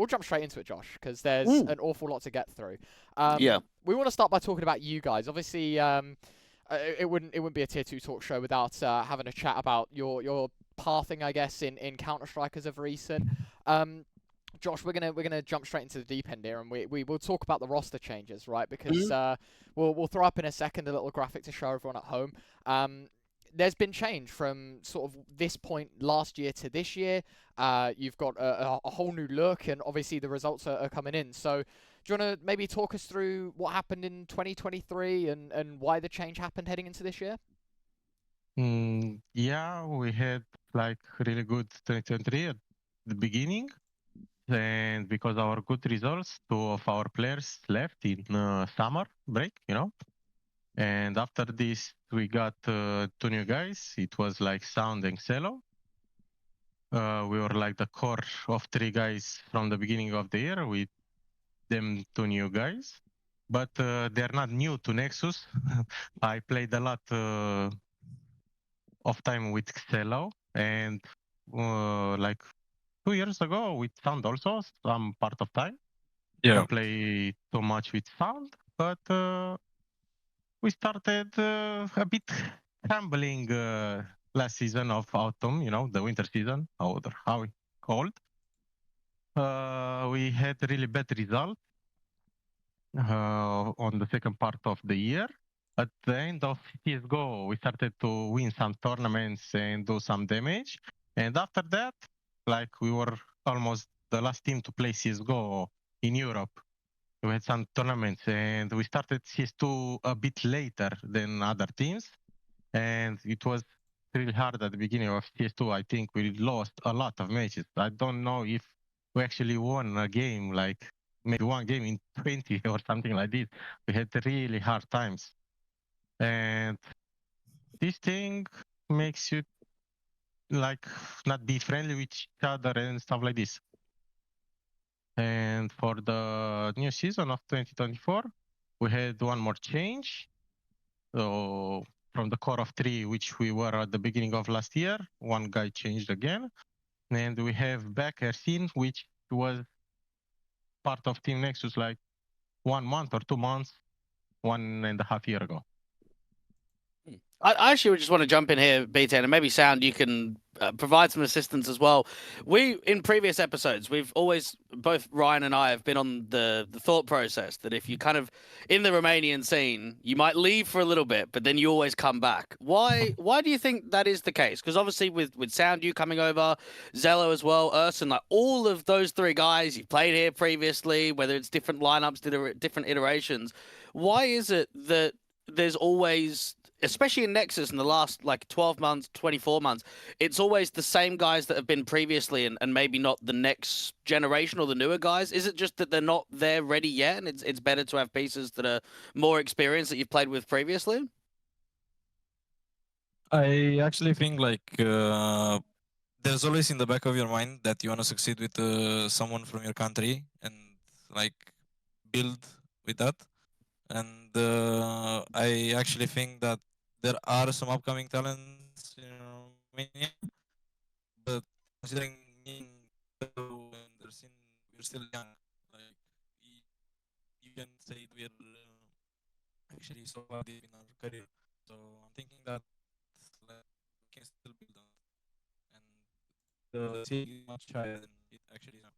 we'll jump straight into it, Josh, because there's an awful lot to get through. Yeah. We want to start by talking about you guys. Obviously, it wouldn't be a tier 2 talk show without having a chat about your pathing, I guess, in Counter-Strike as of recent. Josh, we're gonna jump straight into the deep end here, and we will talk about the roster changes, right? Because we'll throw up in a second a little graphic to show everyone at home. There's been change from sort of this point last year to this year. You've got a whole new look, and obviously the results are coming in. So, do you want to maybe talk us through what happened in 2023 and why the change happened heading into this year? Yeah, we had like really good 2023 at the beginning. And because of our good results, 2 of our players left in summer break, And after this, we got 2 new guys. It was like s0und and s0. We were like the core of 3 guys from the beginning of the year with them 2 new guys. But they're not new to Nexus. I played a lot of time with s0, and like 2 years ago with s0und also, some part of time. Yeah. Don't play too much with s0und, but we started a bit crumbling last season of autumn, the winter season, or how it's called. We had really bad results on the second part of the year. At the end of CSGO, we started to win some tournaments and do some damage. And after that, like we were almost the last team to play CSGO in Europe. We had some tournaments, and we started CS2 a bit later than other teams. And it was really hard at the beginning of CS2. I think we lost a lot of matches. I don't know if we actually won a game, like maybe one game in 20 or something like this. We had really hard times. And this thing makes you like not be friendly with each other and stuff like this. And for the new season of 2024, we had one more change. So from the core of 3, which we were at the beginning of last year, one guy changed again. And we have back Ersin, which was part of Team Nexus like 1 month or 2 months, 1.5 years ago. I actually just want to jump in here, BTN, and maybe s0und, you can provide some assistance as well. In previous episodes, we've always, both Ryan and I have been on the thought process that if you kind of, in the Romanian scene, you might leave for a little bit, but then you always come back. Why do you think that is the case? Because obviously with s0und, you coming over, s0 as well, Ersin, like all of those 3 guys, you've played here previously, whether it's different lineups, different iterations. Why is it that there's always, especially in Nexus in the last like 12 months, 24 months, it's always the same guys that have been previously and maybe not the next generation or the newer guys? Is it just that they're not there ready yet and it's better to have pieces that are more experienced that you've played with previously? I actually think like there's always in the back of your mind that you want to succeed with someone from your country and like build with that. And I actually think that there are some upcoming talents in Romania, but considering we're still young, like you can say we're actually so far deep in our career. So I'm thinking that like, we can still build on it, and the ceiling is much higher than it actually is now.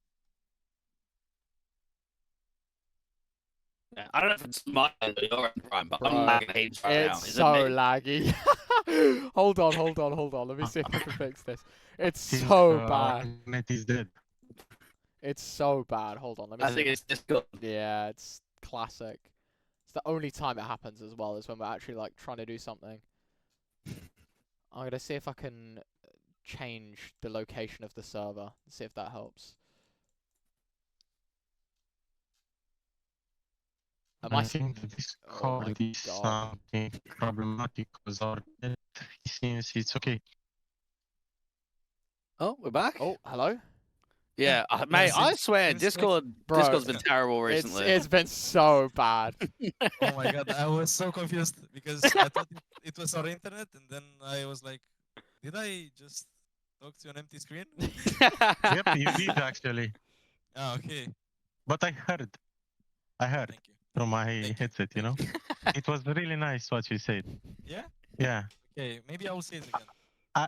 Yeah, I don't know if it's my end or your end, Ryan, but I'm lagging heaps right now. It's so laggy. Hold on. Let me see if I can fix this. It's so bad. Net is dead. It's so bad. Hold on. Let me see. I think it's just good. Yeah, it's classic. It's the only time it happens as well, is when we're actually like trying to do something. I'm gonna see if I can change the location of the server. See if that helps. I think this code is something problematic because our net seems it's okay. Oh, we're back? Oh, hello? Yeah, mate, I swear, Discord's been terrible recently. It's been so bad. Oh my god, I was so confused because I thought it was our internet, and then I was like, did I just talk to an empty screen? Yep, you did actually. Ah, okay. But I heard Thank you. through my Thank you. headset, you know. It was really nice what you said. Yeah. Yeah. Okay. Maybe I will say it again.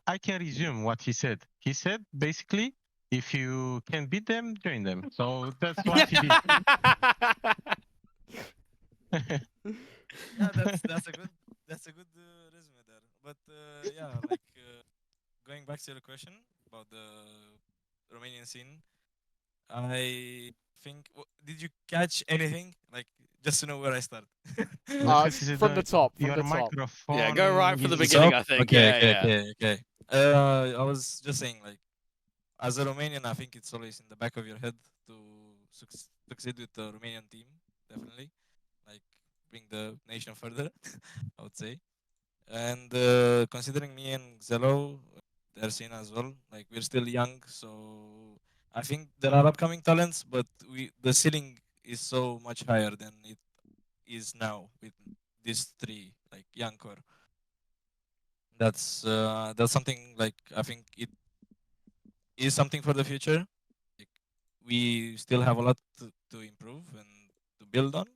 I can resume what he said. He said basically, if you can beat them, join them. So that's what he did. Yeah, that's a good resume there. But yeah, like going back to the question about the Romanian scene, I think. Did you catch anything? Like just to know where I start. From the top. From Your the top. microphone. Yeah, go right from the is- beginning, I think. Okay, Yeah, okay, yeah. okay. I was just saying, like, as a Romanian, I think it's always in the back of your head to succeed with the Romanian team, definitely. Like, bring the nation further, I would say. And considering me and Xelo, they're seen as well. Like, we're still young, so I think there are upcoming talents, but the ceiling is so much higher than it is now with these three, like, young core. That's something like I think it is something for the future. Like, we still have a lot to improve and to build on.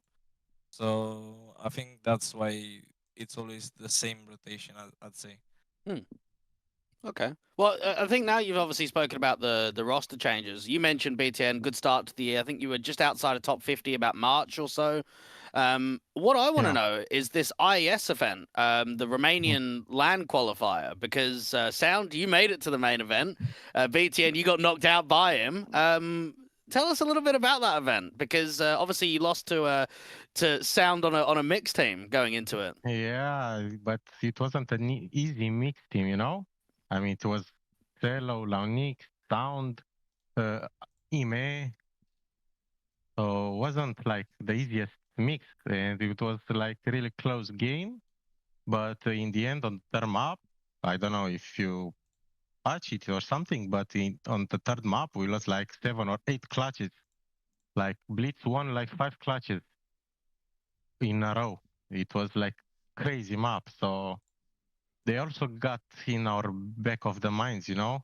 So I think that's why it's always the same rotation. I'd say. Okay. Well, I think now you've obviously spoken about the roster changes. You mentioned BTN, good start to the year. I think you were just outside of top 50 about March or so. What I want to Yeah. know is this IES event, the Romanian LAN qualifier, because Sound, you made it to the main event. BTN, you got knocked out by him. Tell us a little bit about that event, because obviously you lost to Sound on a mixed team going into it. Yeah, but it wasn't an easy mix team, you know. I mean, it was Cello, Launic, Sound, Ime. So it wasn't like the easiest mix, and it was like really close game. But in the end, on the third map, I don't know if you patch it or something, but on the third map, we lost like 7 or 8 clutches. Like Blitz won like 5 clutches in a row. It was like crazy map. So they also got in our back of the minds, you know,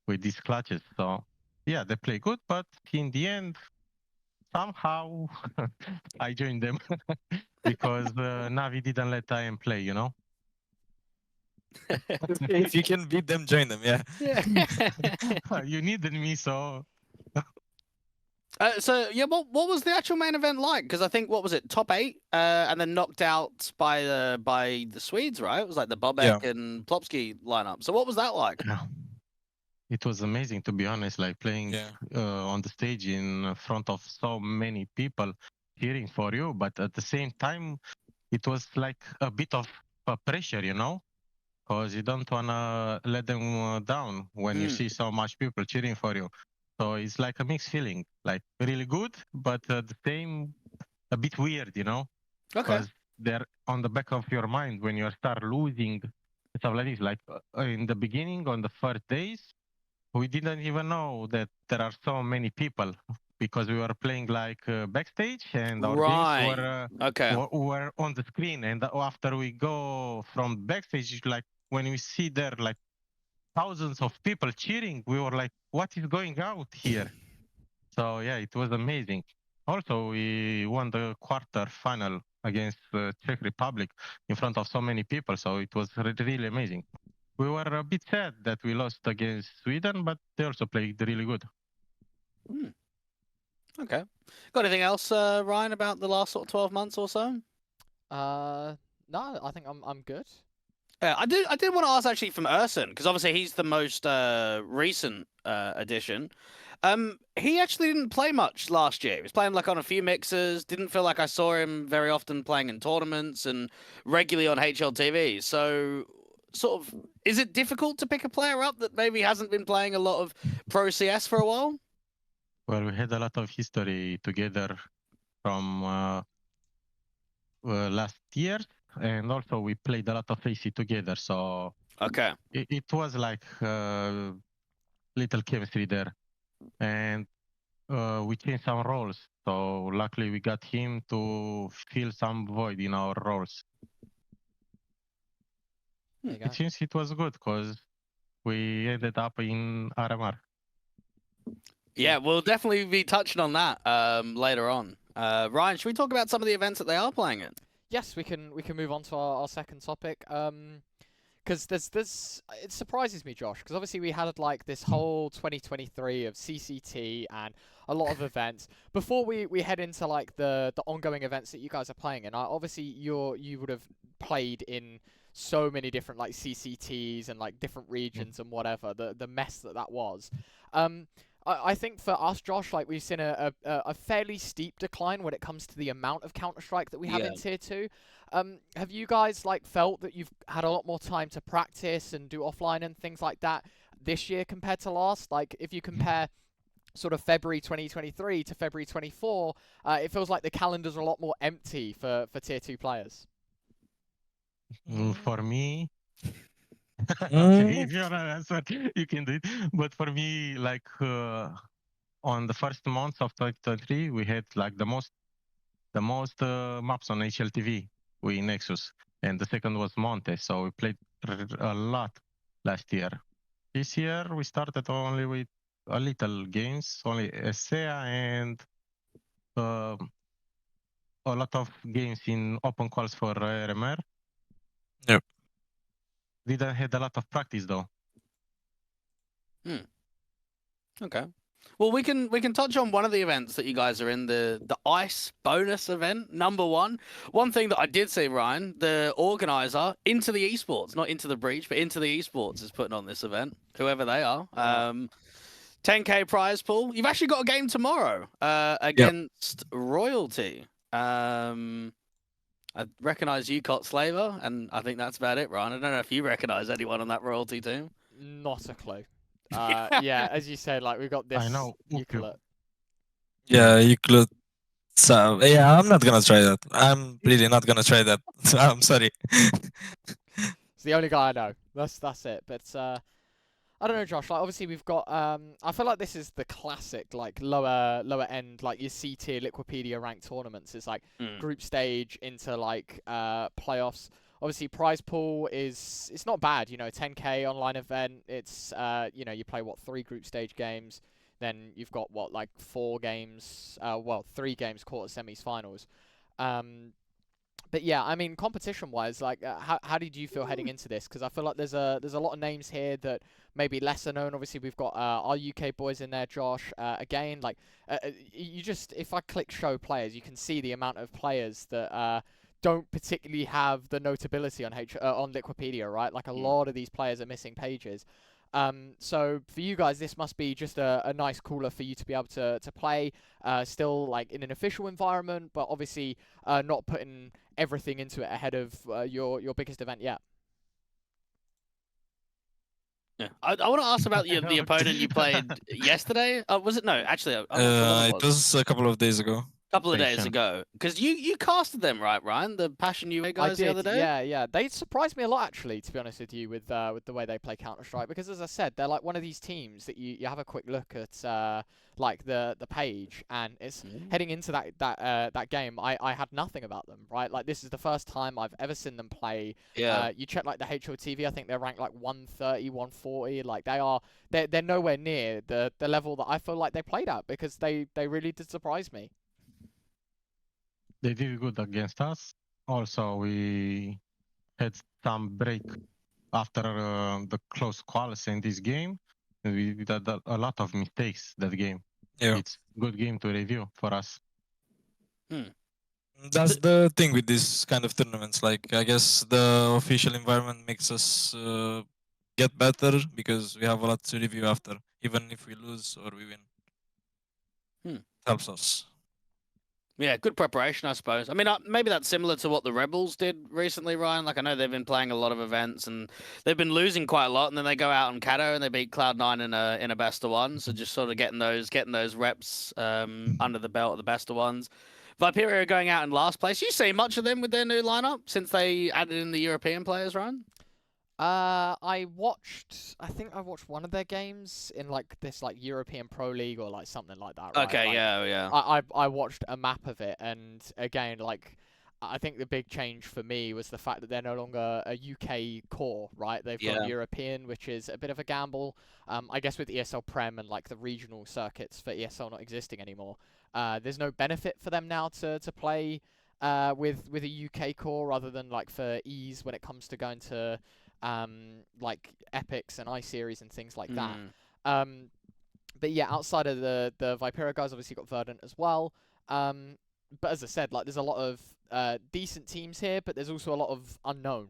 with these clutches. So yeah, they play good, but in the end, somehow I joined them because Navi didn't let IM play, you know. If you can beat them, join them. Yeah. You needed me, so So yeah, what was the actual main event like? Because I think what was it, top 8, and then knocked out by the Swedes, right? It was like the Bobek and Plopsky lineup. So what was that like? it was amazing, to be honest. Like playing Yeah. on the stage in front of so many people cheering for you, but at the same time, it was like a bit of pressure, you know, because you don't wanna let them down when you see so much people cheering for you. So it's like a mixed feeling, like really good, but at the same a bit weird, you know, Okay. because they're on the back of your mind when you start losing stuff like this. Like in the beginning, on the first days, we didn't even know that there are so many people because we were playing like backstage and our games Right. Okay. were on the screen. And after we go from backstage, like when we see there like thousands of people cheering, we were like, what is going out here? So yeah, it was amazing. Also, we won the quarter final against the Czech Republic in front of so many people. So it was really amazing. We were a bit sad that we lost against Sweden, but they also played really good. Okay. Got anything else, Ryan, about the last sort of 12 months or so? No, I think I'm good. I did want to ask actually from Urson, because obviously he's the most recent addition. He actually didn't play much last year. He was playing like on a few mixers. Didn't feel like I saw him very often playing in tournaments and regularly on HLTV. So, sort of, is it difficult to pick a player up that maybe hasn't been playing a lot of Pro CS for a while? Well, we had a lot of history together from last year, and also we played a lot of AC together. So Okay. it was like little chemistry there, and we changed some roles. So luckily we got him to fill some void in our roles. There you go. It seems it was good because we ended up in RMR. Yeah, we'll definitely be touching on that later on. Ryan, should we talk about some of the events that they are playing in? Yes, we can move on to our second topic. Because it surprises me, Josh, because obviously we had like this whole 2023 of CCT and a lot of events. Before we head into like the ongoing events that you guys are playing in, obviously you would have played in so many different like CCTs and like different regions and whatever, the mess that was. I think for us, Josh, like we've seen a fairly steep decline when it comes to the amount of Counter-Strike that we have in Tier 2. Have you guys like felt that you've had a lot more time to practice and do offline and things like that this year compared to last? Like if you compare sort of February 2023 to February 24, it feels like the calendars are a lot more empty for Tier 2 players. For me, okay, if you want to answer, you can do it. But for me, like on the first month of 2023, we had like the most maps on HLTV with Nexus, and the second was Monte. So we played a lot last year. This year we started only with a little games, only SEA and a lot of games in open calls for RMR. Yep. Didn't had a lot of practice though. Okay. Well, we can touch on one of the events that you guys are in, the ice bonus event #1. One thing that I did see, Ryan, the organizer Into the Esports, not Into the Breach, but Into the Esports is putting on this event, whoever they are. 10K prize pool. You've actually got a game tomorrow against Royalty. I recognise you, Cot Slaver, and I think that's about it, Ryan. I don't know if you recognise anyone on that Royalty team. Not a clue. Yeah, as you said, like we've got this. I know. Euclid. Yeah, Euclid. So yeah, I'm not gonna try that. I'm really not gonna try that. I'm sorry. It's the only guy I know. That's it. But I don't know, Josh. Like obviously we've got. I feel like this is the classic like lower end like your C tier Liquipedia ranked tournaments. It's like group stage into like playoffs. Obviously, prize pool it's not bad. You know, 10K online event. It's you know, you play 3 group stage games. Then you've got like 4 games. 3 games, quarters, semis, finals. But yeah, I mean, competition-wise, like, how did you feel heading into this? Because I feel like there's a lot of names here that maybe lesser known. Obviously, we've got our UK boys in there, Josh. Again, like, you just if I click show players, you can see the amount of players that don't particularly have the notability on Liquipedia, right? Like a lot of these players are missing pages. So for you guys, this must be just a nice cooler for you to be able to play, still like in an official environment, but obviously not putting everything into it ahead of your biggest event yet. Yeah, I want to ask about the opponent you played yesterday. Was it? No, actually, I'm not sure it was a couple of days ago. Couple of days ago, because you casted them, right, Ryan? The Passion UA guys the other day. Yeah. They surprised me a lot, actually, to be honest with you, with the way they play Counter-Strike. Because as I said, they're like one of these teams that you have a quick look at, like the page, and it's heading into that game. I had nothing about them, right? Like this is the first time I've ever seen them play. Yeah. You check like the HOTV, I think they're ranked like 130, 140. Like they're nowhere near the level that I feel like they played at, because they really did surprise me. They did good against us. Also, we had some break after the close calls in this game. We did a lot of mistakes that game. Yeah. It's a good game to review for us. That's the thing with this kind of tournaments. Like, I guess the official environment makes us get better because we have a lot to review after, even if we lose or we win. Helps us. Yeah, good preparation, I suppose. I mean, maybe that's similar to what the Rebels did recently, Ryan. Like, I know they've been playing a lot of events and they've been losing quite a lot, and then they go out on Kato and they beat Cloud9 in a best of one. So just sort of getting those reps under the belt of the best of ones. Viperia are going out in last place. You see much of them with their new lineup since they added in the European players, Ryan? I think I watched one of their games in like this like European Pro League or like something like that. Right? Okay, like, yeah. I watched a map of it, and again, like I think the big change for me was the fact that they're no longer a UK core, right? They've gone European, which is a bit of a gamble. I guess with ESL Prem and like the regional circuits for ESL not existing anymore, there's no benefit for them now to play with a UK core rather than like for ease when it comes to going to like Epics and iSeries and things like that. But yeah, outside of the Vipera guys, obviously got Verdant as well. But as I said, like there's a lot of decent teams here, but there's also a lot of unknown.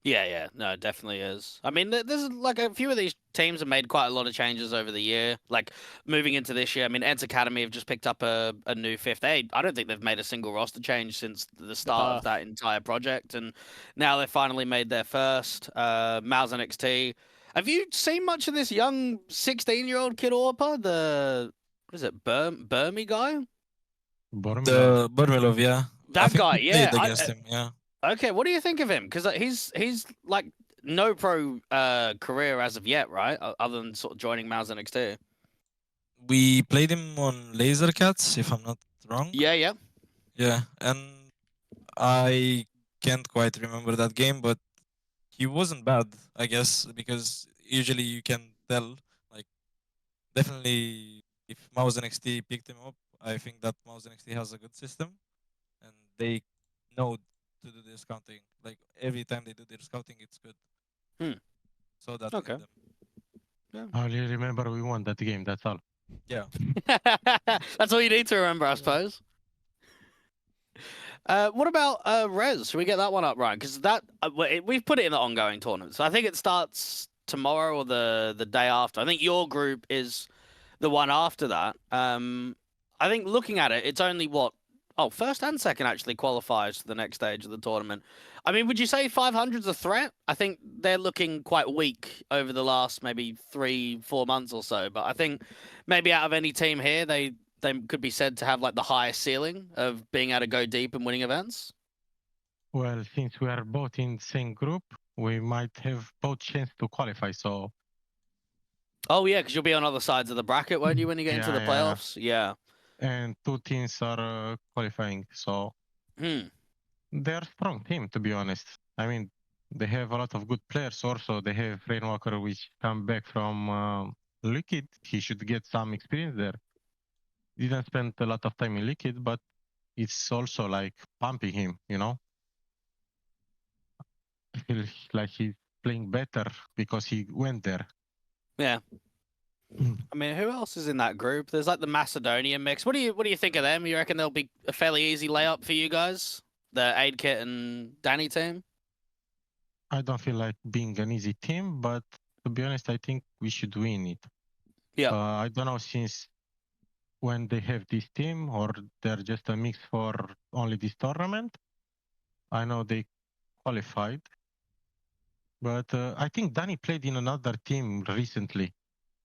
Yeah, no, it definitely is. I mean, there's like a few of these teams have made quite a lot of changes over the year. Like moving into this year, I mean, Eds Academy have just picked up a new fifth aid. I don't think they've made a single roster change since the start of that entire project, and now they've finally made their first. Mouse NXT. Have you seen much of this young 16-year-old kid Orpa? What is it, Burmy guy? The Burmelov, yeah. That guy, yeah. Played against him, yeah. Okay, what do you think of him? Because he's like no pro career as of yet, right? Other than sort of joining Mouse NXT. We played him on Laser Cats, if I'm not wrong. Yeah. Yeah, and I can't quite remember that game, but he wasn't bad, I guess, because usually you can tell. Like, definitely, if Mouse NXT picked him up, I think that Mouse NXT has a good system, and they know to do their scouting. Like every time they do their scouting, it's good. So that okay. Yeah. I only remember we won that game. That's all. Yeah. That's all you need to remember, I suppose. What about Rez? Should we get that one up, Ryan? Because that we've put it in the ongoing tournament, so I think it starts tomorrow or the day after. I think your group is the one after that. I think looking at it, it's only first and second actually qualifies to the next stage of the tournament. I mean, would you say 500's a threat? I think they're looking quite weak over the last maybe 3-4 months or so. But I think maybe out of any team here, they could be said to have like the highest ceiling of being able to go deep and winning events. Well, since we are both in the same group, we might have both chance to qualify. So. Oh yeah, because you'll be on other sides of the bracket, won't you, when you get into the playoffs? Yeah. And two teams are qualifying, so they're a strong team, to be honest. I mean, they have a lot of good players. Also, they have Rainwalker, which come back from Liquid. He should get some experience there. Didn't spend a lot of time in Liquid, but it's also like pumping him, you know? I feel like he's playing better because he went there. Yeah. I mean, who else is in that group? There's like the Macedonian mix. What do you think of them? You reckon they'll be a fairly easy layup for you guys? The Aidkit and Danny team? I don't feel like being an easy team, but to be honest, I think we should win it. Yeah. I don't know since when they have this team or they're just a mix for only this tournament. I know they qualified, but I think Danny played in another team recently.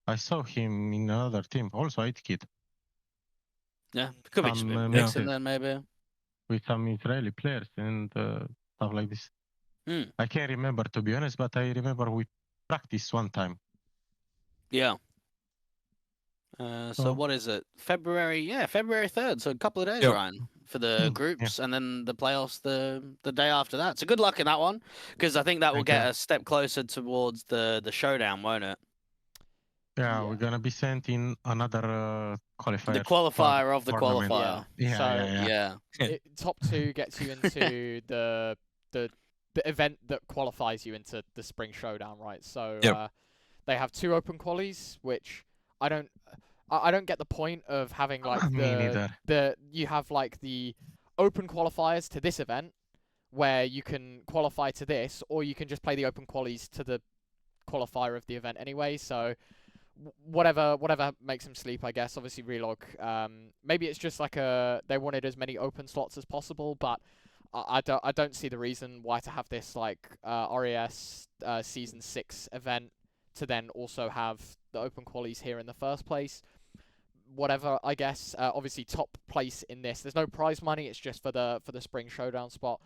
I saw him in another team, also Aidkit. Yeah, could be just mixing then maybe. With some Israeli players and stuff like this. I can't remember, to be honest, but I remember we practiced one time. Yeah. So what is it? February 3rd. So a couple of days, Ryan, for the groups, and then the playoffs the day after that. So good luck in that one, because I think that will get a step closer towards the showdown, won't it? Yeah, we're gonna be sent in another qualifier. The qualifier of the tournament. qualifier. Yeah. Top 2 gets you into the event that qualifies you into the spring showdown, right? So they have 2 open qualies, which I don't get the point of having like you have like the open qualifiers to this event where you can qualify to this, or you can just play the open qualies to the qualifier of the event anyway. So whatever makes them sleep, I guess. Obviously Relog, maybe it's just like they wanted as many open slots as possible, but I don't see the reason why to have this like RES season 6 event to then also have the open qualies here in the first place. Whatever, I guess. Obviously top place in this, there's no prize money, it's just for the spring showdown spot.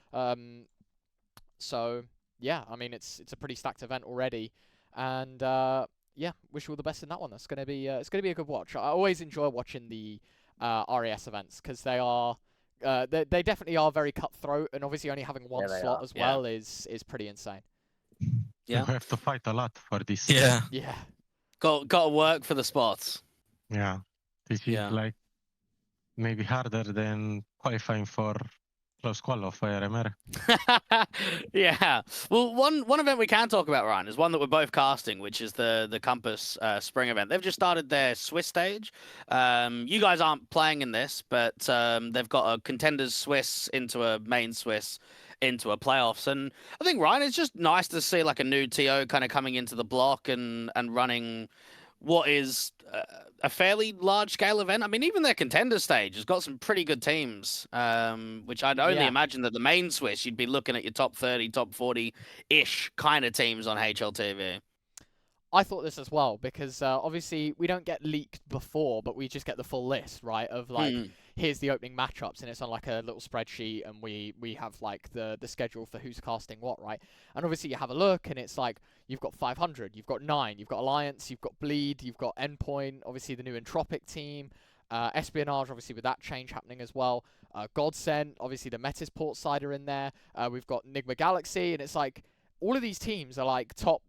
So yeah, I mean it's a pretty stacked event already, and yeah, wish you all the best in that one. That's gonna be it's gonna be a good watch. I always enjoy watching the RES events because they are they definitely are very cutthroat, and obviously only having one they slot are. as Yeah. well is pretty insane. Yeah. You have to fight a lot for this. Yeah. Yeah. Got to work for the spots. Yeah. This is Yeah. like maybe harder than qualifying for close qual of RMR. Yeah. Well, one event we can talk about, Ryan, is one that we're both casting, which is the Compass Spring event. They've just started their Swiss stage. You guys aren't playing in this, but they've got a contenders Swiss into a main Swiss into a playoffs. And I think, Ryan, it's just nice to see like a new TO kind of coming into the block and running what is a fairly large scale event. I mean, even their contender stage has got some pretty good teams, which I'd only Yeah. imagine that the main Swiss, you'd be looking at your top 30, top 40-ish kind of teams on HLTV. I thought this as well because obviously we don't get leaked before, but we just get the full list, right? Of like, here's the opening matchups, and it's on like a little spreadsheet, and we have like the schedule for who's casting what, right? And obviously you have a look, and it's like you've got 500, you've got 9, you've got Alliance, you've got Bleed, you've got Endpoint, obviously the new Entropic team, Espionage, obviously with that change happening as well. Godsent, obviously the Metis port side are in there. We've got Nigma Galaxy, and it's like all of these teams are like top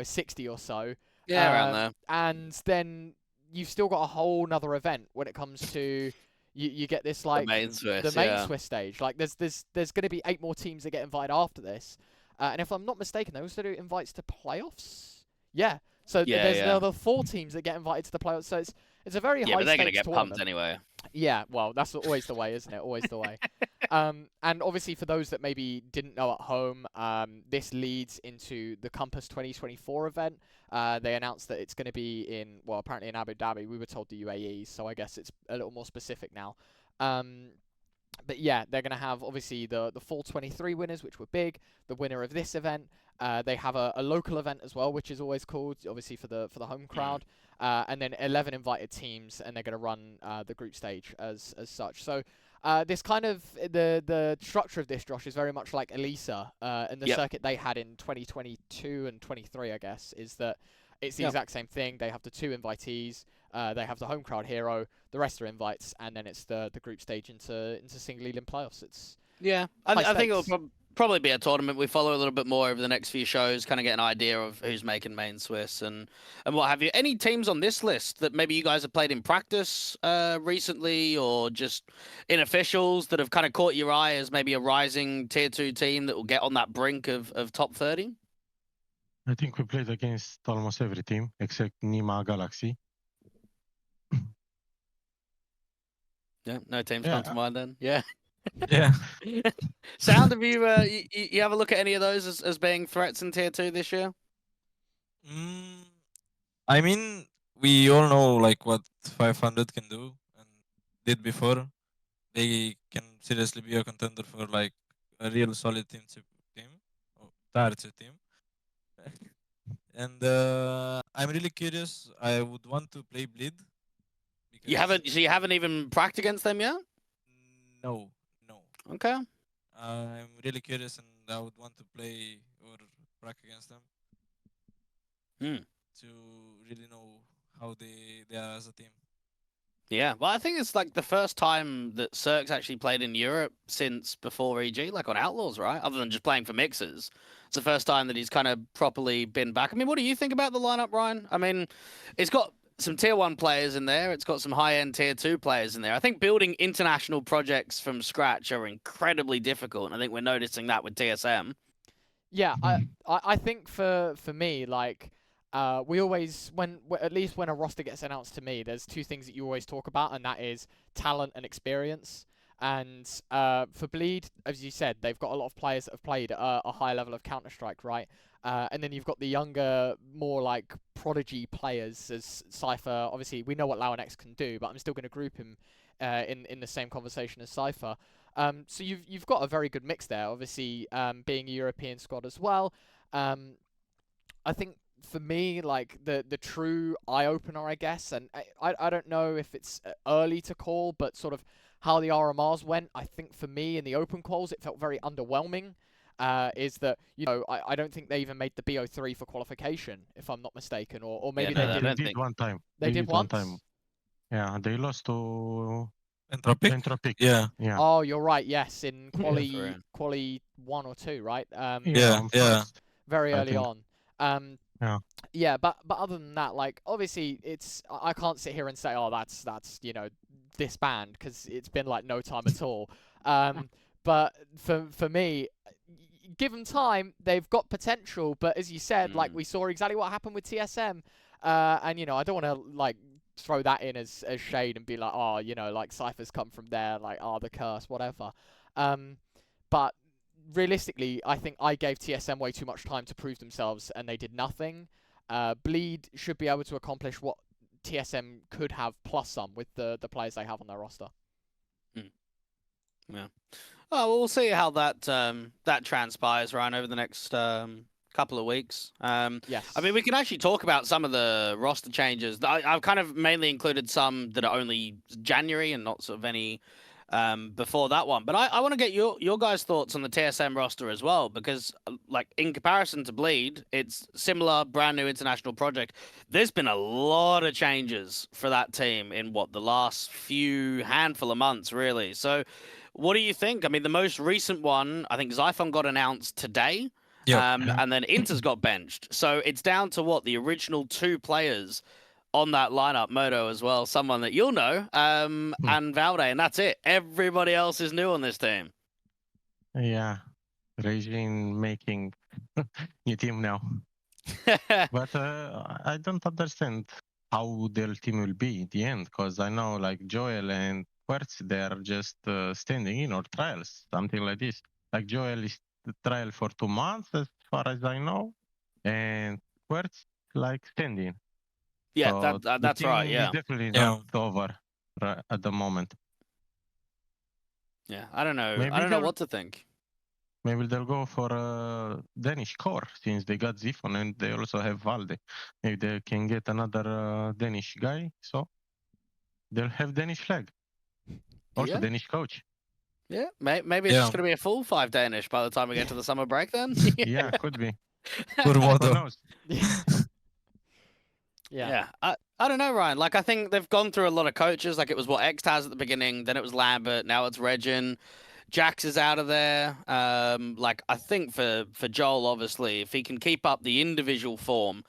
60 or so. Yeah, around there. And then you've still got a whole nother event when it comes to you get this like the main Swiss, the main Swiss stage. Like there's going to be 8 more teams that get invited after this. And if I'm not mistaken, they also do invites to playoffs. Yeah. So there's another 4 teams that get invited to the playoffs. So it's a very high but they're going to stakes get tournament. pumped anyway. Yeah, well, that's always the way, isn't it? Always the way. And obviously, for those that maybe didn't know at home, this leads into the Compass 2024 event. They announced that it's going to be apparently in Abu Dhabi. We were told the UAE, so I guess it's a little more specific now. But yeah, they're going to have, obviously, the full 23 winners, which were big. The winner of this event. They have a local event as well, which is always cool, obviously, for the home crowd. And then 11 invited teams, and they're going to run the group stage as such. So this kind of the structure of this, Josh, is very much like Elisa and the circuit they had in 2022 and 23, I guess, is that it's the exact same thing. They have the 2 invitees, they have the home crowd hero, the rest are invites, and then it's the group stage into single elim playoffs. It's I think it'll probably be a tournament we follow a little bit more over the next few shows, kind of get an idea of who's making main Swiss and what have you. Any teams on this list that maybe you guys have played in practice recently, or just in officials that have kind of caught your eye as maybe a rising tier 2 team that will get on that brink of top 30? I think we played against almost every team except Nima Galaxy. Yeah, no teams come to mind then. Yeah. Yeah. Sound, have you have a look at any of those as being threats in tier 2 this year? I mean, we all know like what 500 can do and did before. They can seriously be a contender for like a real solid team or tier 2 team. And I'm really curious. I would want to play Bleed. You haven't even practiced against them yet? No. Okay. I'm really curious, and I would want to play or prac against them to really know how they are as a team. Yeah, well, I think it's like the first time that Cirque's actually played in Europe since before EG, like on Outlaws, right? Other than just playing for mixers. It's the first time that he's kind of properly been back. I mean, what do you think about the lineup, Ryan? I mean, it's got some tier 1 players in there. It's got some high-end tier 2 players in there. I think building international projects from scratch are incredibly difficult, and I think we're noticing that with TSM. Yeah, I think for me, like, we always, at least when a roster gets announced to me, there's 2 things that you always talk about, and that is talent and experience. And for Bleed, as you said, they've got a lot of players that have played at a high level of Counter-Strike, right? And then you've got the younger, more like prodigy players as Cypher. Obviously, we know what Launex can do, but I'm still going to group him in the same conversation as Cypher. So you've got a very good mix there. Obviously, being a European squad as well. I think for me, like the true eye opener, I guess, and I don't know if it's early to call, but sort of how the RMRs went. I think for me in the open quals, it felt very underwhelming. Is that, I don't think they even made the BO3 for qualification, if I'm not mistaken, or maybe Yeah, no, they They did. did one time. They did one time. Yeah, they lost to Entropic? Entropic. Yeah. Yeah. Oh, you're right. Yes, in Yeah. quali 1 or 2, right? Yeah, I'm yeah. first, Very I early think. on. Um, Yeah. yeah, but other than that, like obviously, I can't sit here and say, oh, that's disband, because it's been like no time at all. But for me, given time, they've got potential. But as you said, like we saw exactly what happened with TSM, and I don't want to like throw that in as shade and be like, oh, like Cypher's come from there, like, the curse, whatever. But realistically, I think I gave TSM way too much time to prove themselves, and they did nothing. Bleed should be able to accomplish what TSM could have plus some with the players they have on their roster. Yeah. Oh, well, we'll see how that that transpires, Ryan, over the next couple of weeks. Yes. I mean, we can actually talk about some of the roster changes. I've kind of mainly included some that are only January and not sort of any before that one. But I want to get your guys' thoughts on the TSM roster as well, because like in comparison to Bleed, it's similar, brand new international project. There's been a lot of changes for that team in the last few handful of months, really. So what do you think? I mean, the most recent one, I think Zyphon got announced today. Yeah. And then Inter's got benched. So it's down to the original 2 players on that lineup, Moto as well, someone that you'll know, and Valde, and that's it. Everybody else is new on this team. Yeah. Regime making new team now. But I don't understand how their team will be at the end, because I know like Joel and Quertz, they are just standing in or trials, something like this. Like Joel is the trial for 2 months, as far as I know, and Quertz like standing. Yeah, So the that's right. team Yeah, is definitely Yeah. not over at the moment. yeah. I don't know. I Maybe don't know they'll what to think. maybe they'll go for a Danish core, since they got Zyphon and they also have Valde. Maybe they can get another Danish guy, so they'll have Danish flag. Also Yeah. Danish coach. Yeah, maybe it's Yeah. just going to be a full 5 Danish by the time we get to the summer break. Then. Yeah, could be. Poor Who Modo. knows? Yeah. I don't know, Ryan. Like, I think they've gone through a lot of coaches. Like, it was Xtaz at the beginning, then it was Lambert, now it's Regin. Jax is out of there. Like, I think for Joel, obviously, if he can keep up the individual form,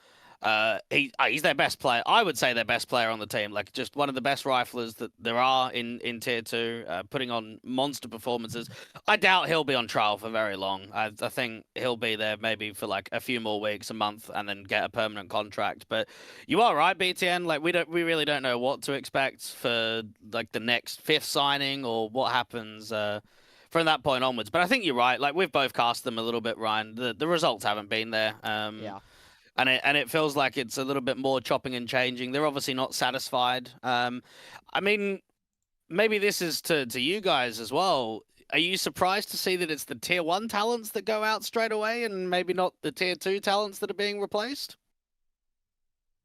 he's their best player. I would say their best player on the team. Like, just one of the best riflers that there are in tier 2, putting on monster performances. I doubt he'll be on trial for very long. I think he'll be there maybe for like a few more weeks, a month, and then get a permanent contract. But you are right, BTN. Like, we really don't know what to expect for like the next 5th signing or what happens from that point onwards. But I think you're right. Like, we've both cast them a little bit, Ryan. The results haven't been there. Yeah. And it feels like it's a little bit more chopping and changing. They're obviously not satisfied. I mean, maybe this is to you guys as well. Are you surprised to see that it's the tier 1 talents that go out straight away and maybe not the tier 2 talents that are being replaced?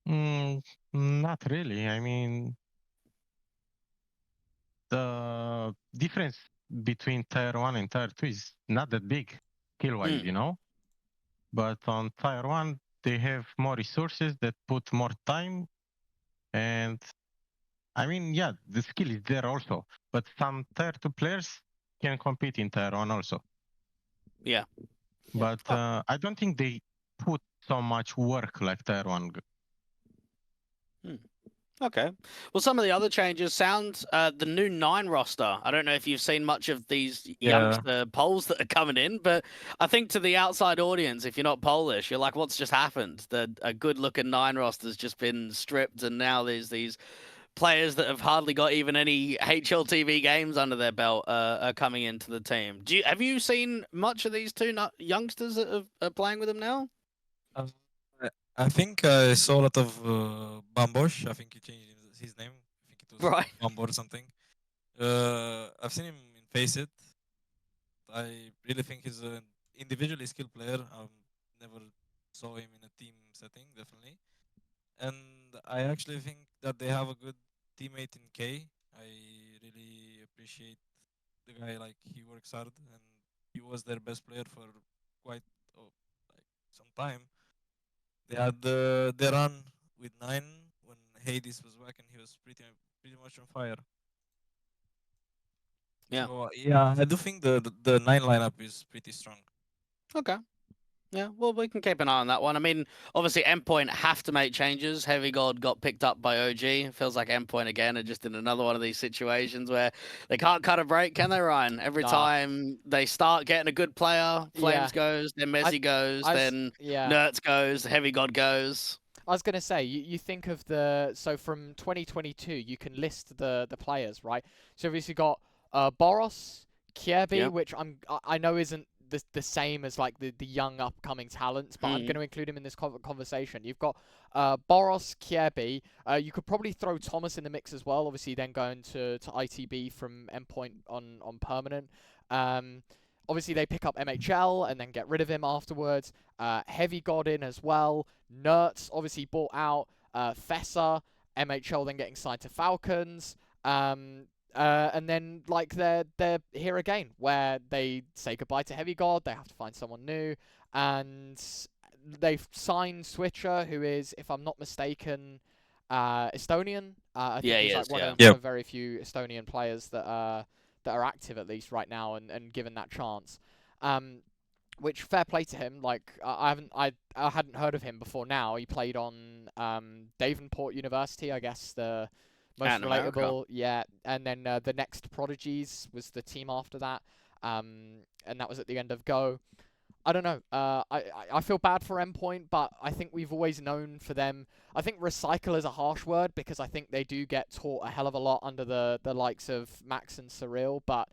Not really. I mean, the difference between tier 1 and tier 2 is not that big skill-wise, But on tier 1, they have more resources that put more time. And I mean, yeah, the skill is there also. But some tier 2 players can compete in tier 1 also. Yeah. But I don't think they put so much work like tier 1. Okay. Well, some of the other changes sound the new 9 roster. I don't know if you've seen much of these youngster polls that are coming in, but I think to the outside audience, if you're not Polish, you're like, what's just happened? A good-looking 9 roster's just been stripped, and now there's these players that have hardly got even any HLTV games under their belt are coming into the team. Have you seen much of these 2 youngsters that are playing with them now? I think I saw a lot of Bambosh. I think he changed his name. I think it was Right. Bambo or something. I've seen him in Faceit. I really think he's an individually skilled player. Never saw him in a team setting, definitely. And I actually think that they have a good teammate in K. I really appreciate the guy. Like, he works hard, and he was their best player for quite like some time. They had their run with 9 when Hades was back, and he was pretty much on fire. Yeah. So, yeah, I do think the 9 lineup is pretty strong. Okay. Yeah, well, we can keep an eye on that one. I mean, obviously, Endpoint have to make changes. Heavy God got picked up by OG. Feels like Endpoint again are just in another one of these situations where they can't cut a break, can they, Ryan? Every Nah. time they start getting a good player, Flames goes, then Messi goes, then Nerds goes, Heavy God goes. I was gonna say, you think of so from 2022, you can list the players, right? So obviously you got Boros, Kierby, which I know isn't the same as like the young upcoming talents, but I'm going to include him in this conversation. You've got Boros, Kierby. You could probably throw Thomas in the mix as well. Obviously, then going to ITB from Endpoint on permanent. Obviously, they pick up MHL and then get rid of him afterwards. Heavy got in as well. Nerts obviously bought out. Fessa, MHL then getting signed to Falcons. And then like they're here again, where they say goodbye to Heavy God. They have to find someone new, and they've signed Switcher, who is, if I'm not mistaken, Estonian. I think he's like one of very few Estonian players that are active at least right now and given that chance. Which fair play to him. Like I hadn't heard of him before now. He played on Davenport University, I guess the most relatable, and then the Next Prodigies was the team after that, and that was at the end of Go. I don't know. I feel bad for Endpoint, but I think we've always known for them. I think recycle is a harsh word because I think they do get taught a hell of a lot under the likes of Max and Surreal, but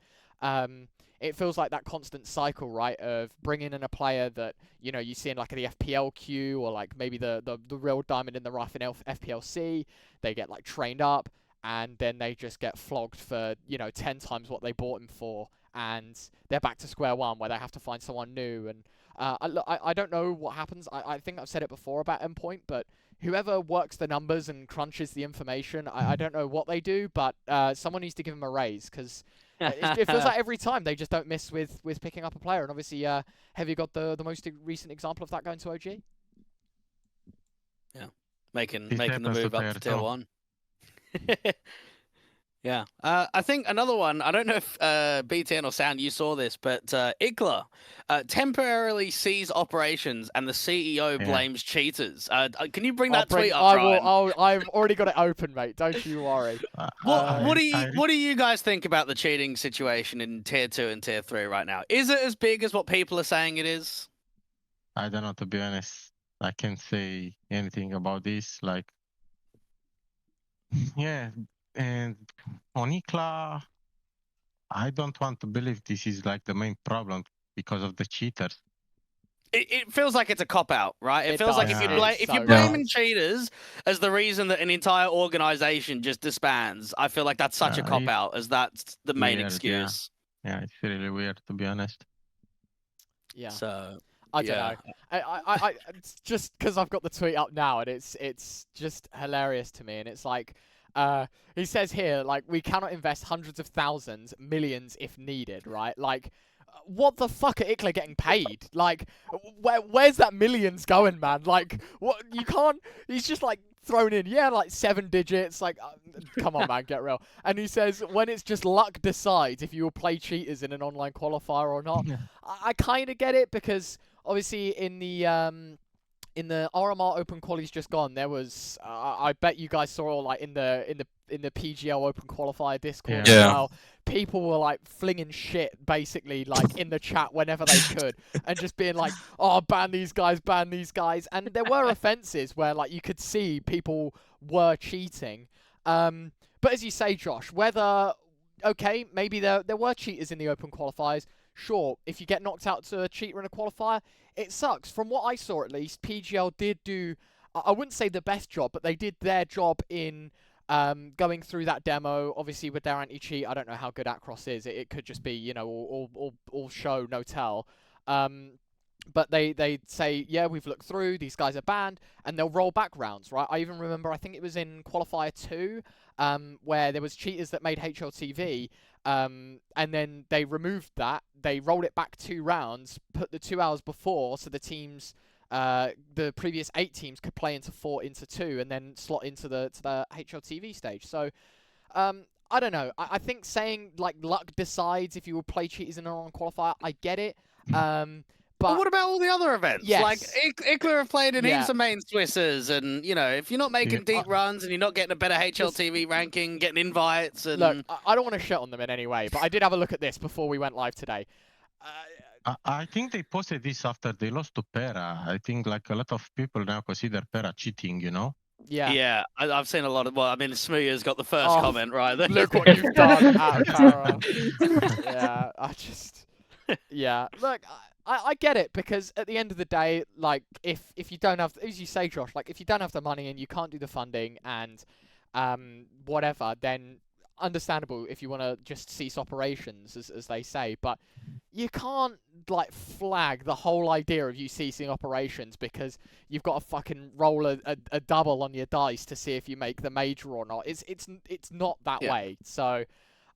it feels like that constant cycle, right, of bringing in a player that, you know, you see in like the FPL queue or like maybe the real diamond in the rough in FPLC. They get like trained up and then they just get flogged for, you know, 10 times what they bought him for. And they're back to square one where they have to find someone new. And I don't know what happens. I think I've said it before about Endpoint, but whoever works the numbers and crunches the information, I don't know what they do, but someone needs to give them a raise because it feels like every time they just don't miss with picking up a player. And obviously, Heavy got the most recent example of that going to OG. Yeah, making the move up to tier 1. Yeah, I think another one, I don't know if BTN or Sound, you saw this, but Igla temporarily cease operations and the CEO blames cheaters. Can you bring that tweet up, Ryan? I've already got it open, mate. Don't you worry. What do you guys think about the cheating situation in tier 2 and tier 3 right now? Is it as big as what people are saying it is? I don't know, to be honest. I can't say anything about this. Like, yeah. And on ICLA, I don't want to believe this is like the main problem because of the cheaters. It feels like it's a cop-out, right? It feels like if you're blaming cheaters as the reason that an entire organization just disbands, I feel like that's such a cop-out as that's the main excuse. Yeah, it's really weird, to be honest. Yeah. So I don't know. I it's just because I've got the tweet up now and it's just hilarious to me, and it's like he says here, like, we cannot invest hundreds of thousands, millions if needed, right? Like, what the fuck are ICLA getting paid? Like, where's that millions going, man? Like, what, you can't, he's just like thrown in, like 7 digits, like, come on, man, get real. And he says, when it's just luck decides if you will play cheaters in an online qualifier or not. I kind of get it because obviously in the RMR Open Quali's just gone, there was I bet you guys saw like in the PGL Open Qualifier Discord as well. People were like flinging shit basically like in the chat whenever they could and just being like, oh, ban these guys. And there were offenses where like you could see people were cheating. But as you say, Josh, whether okay, maybe there were cheaters in the Open Qualifiers. Sure, if you get knocked out to a cheater in a qualifier, it sucks. From what I saw, at least, PGL did do, I wouldn't say the best job, but they did their job in going through that demo. Obviously, with their anti-cheat, I don't know how good Across is. It could just be, you know, all show, no tell. But they say, yeah, we've looked through, these guys are banned, and they'll roll back rounds, right? I even remember, I think it was in Qualifier 2, where there was cheaters that made HLTV, and then they removed that, they rolled it back 2 rounds, put the 2 hours before, so the teams, the previous 8 teams could play into 4 into 2, and then slot into the HLTV stage. So, I don't know. I think saying like luck decides if you will play cheaters in a non-qualifier, I get it. But But what about all the other events? Like yes. Ickler have played in Yeah. heaps of main Swissers, and you know, if you're not making deep runs and you're not getting a better HLTV ranking, getting invites, and Look, I don't want to shit on them in any way, but I did have a look at this before we went live today. I think they posted this after they lost to Pera. I think like a lot of people now consider Pera cheating, you know? Yeah, I've seen a lot of. Well, I mean, Smooya's got the first Oh, comment right there. Look what you've done out of Para. Yeah, yeah. Look, I get it, because at the end of the day, like if you don't have, as you say, Josh, like if you don't have the money and you can't do the funding and whatever, then understandable if you want to just cease operations, as they say, but you can't like flag the whole idea of you ceasing operations because you've got to fucking roll a double on your dice to see if you make the major or not. It's not that way. So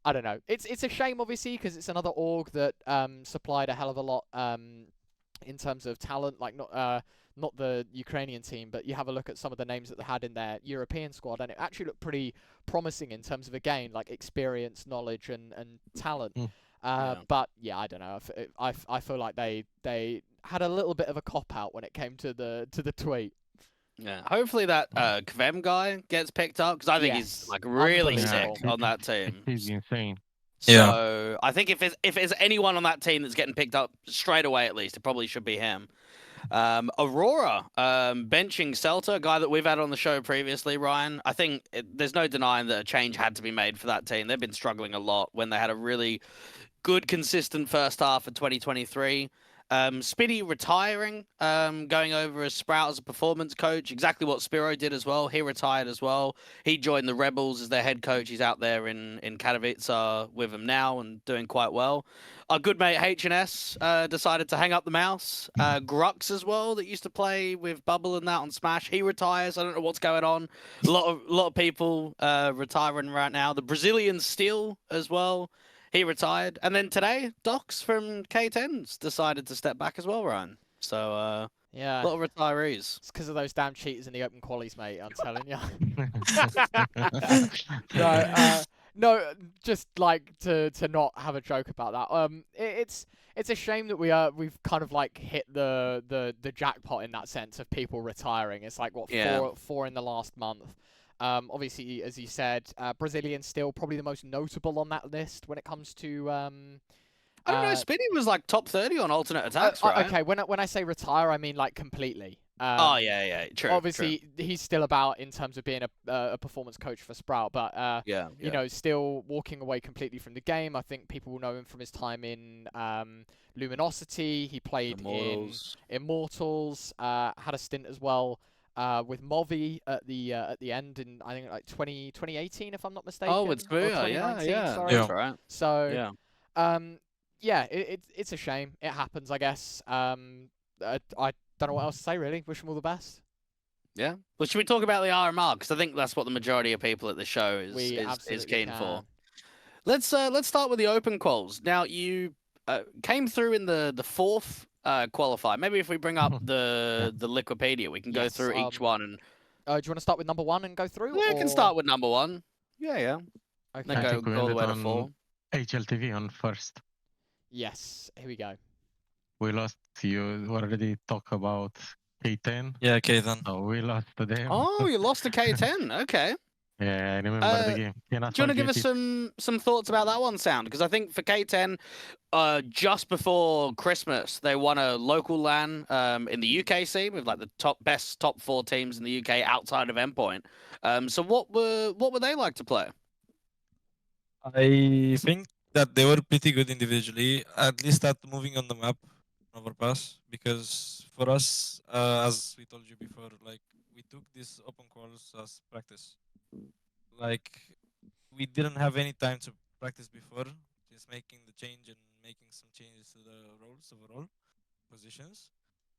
I don't know. It's a shame, obviously, because it's another org that supplied a hell of a lot in terms of talent. Like not the Ukrainian team, but you have a look at some of the names that they had in their European squad, and it actually looked pretty promising in terms of, again, like experience, knowledge, and talent. But yeah, I don't know. I feel like they had a little bit of a cop out when it came to the tweet. Yeah, hopefully that Kvem guy gets picked up, because I think he's like really sick on that team. He's insane. So I think if there's anyone on that team that's getting picked up straight away, at least it probably should be him. Aurora benching Celta, a guy that we've had on the show previously, Ryan. I think there's no denying that a change had to be made for that team. They've been struggling a lot when they had a really good, consistent first half of 2023. Spiddy retiring, going over as Sprout as a performance coach, exactly what Spiro did as well. He retired as well. He joined the Rebels as their head coach. He's out there in Katowice with them now and doing quite well. Our good mate H&S decided to hang up the mouse. Grux as well, that used to play with Bubble and that on Smash. He retires. I don't know what's going on. A lot of people retiring right now. The Brazilian Steel as well. He retired. And then today, Docs from K10s decided to step back as well, Ryan. So, yeah, a lot of retirees. It's because of those damn cheaters in the open qualies, mate, I'm telling you. No, just like to not have a joke about that. It's a shame that we've kind of like hit the jackpot in that sense of people retiring. It's like what, four in the last month. Obviously, as you said, Brazilian still probably the most notable on that list when it comes to. I don't know. Spinny was like top 30 on alternate attacks, right? Okay, when I say retire, I mean like completely. Oh yeah, true. Obviously, he's still about in terms of being a performance coach for Sprout, but you know, still walking away completely from the game. I think people will know him from his time in Luminosity. He played in Immortals. Had a stint as well. With Movi at the end in, I think, like 2018, if I'm not mistaken. Oh, with Spooya, yeah. Sorry. That's right. So, it's a shame. It happens, I guess. I don't know what else to say, really. Wish them all the best. Yeah. Well, should we talk about the RMR? Because I think that's what the majority of people at the show is keen for. Let's start with the open quals. Now, you came through in the fourth qualifier. Maybe if we bring up the Liquipedia, we can go through each one. And do you want to start with number one and go through? Yeah, we can start with number one. Yeah. Okay. Then go all the way to 4. HLTV on first. Yes. Here we go. We lost. You already talked about K10. Yeah, K10. Oh, we lost to them. Oh, you lost to K10. Okay. Yeah, I remember the game. Do you want to give us some thoughts about that one, Sound? Because I think for K10, just before Christmas, they won a local LAN in the UK scene with like the top 4 teams in the UK outside of Endpoint. So what were they like to play? I think that they were pretty good individually, at least at moving on the map, overpass. Because for us, as we told you before, like we took these open calls as practice. Like we didn't have any time to practice before, just making the change and making some changes to the roles overall positions.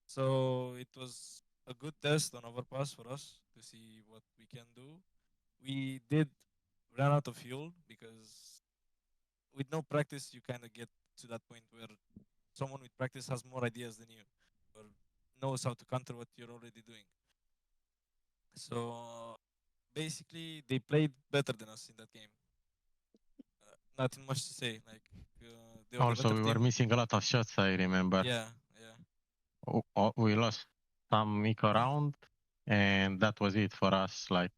So it was a good test on overpass for us to see what we can do. We did run out of fuel because with no practice you kind of get to that point where someone with practice has more ideas than you or knows how to counter what you're already doing. So basically, they played better than us in that game. nothing much to say. Like they were the Also, better we were team. missing a lot of shots, I remember. Yeah, yeah. We lost some eco round, and that was it for us. Like,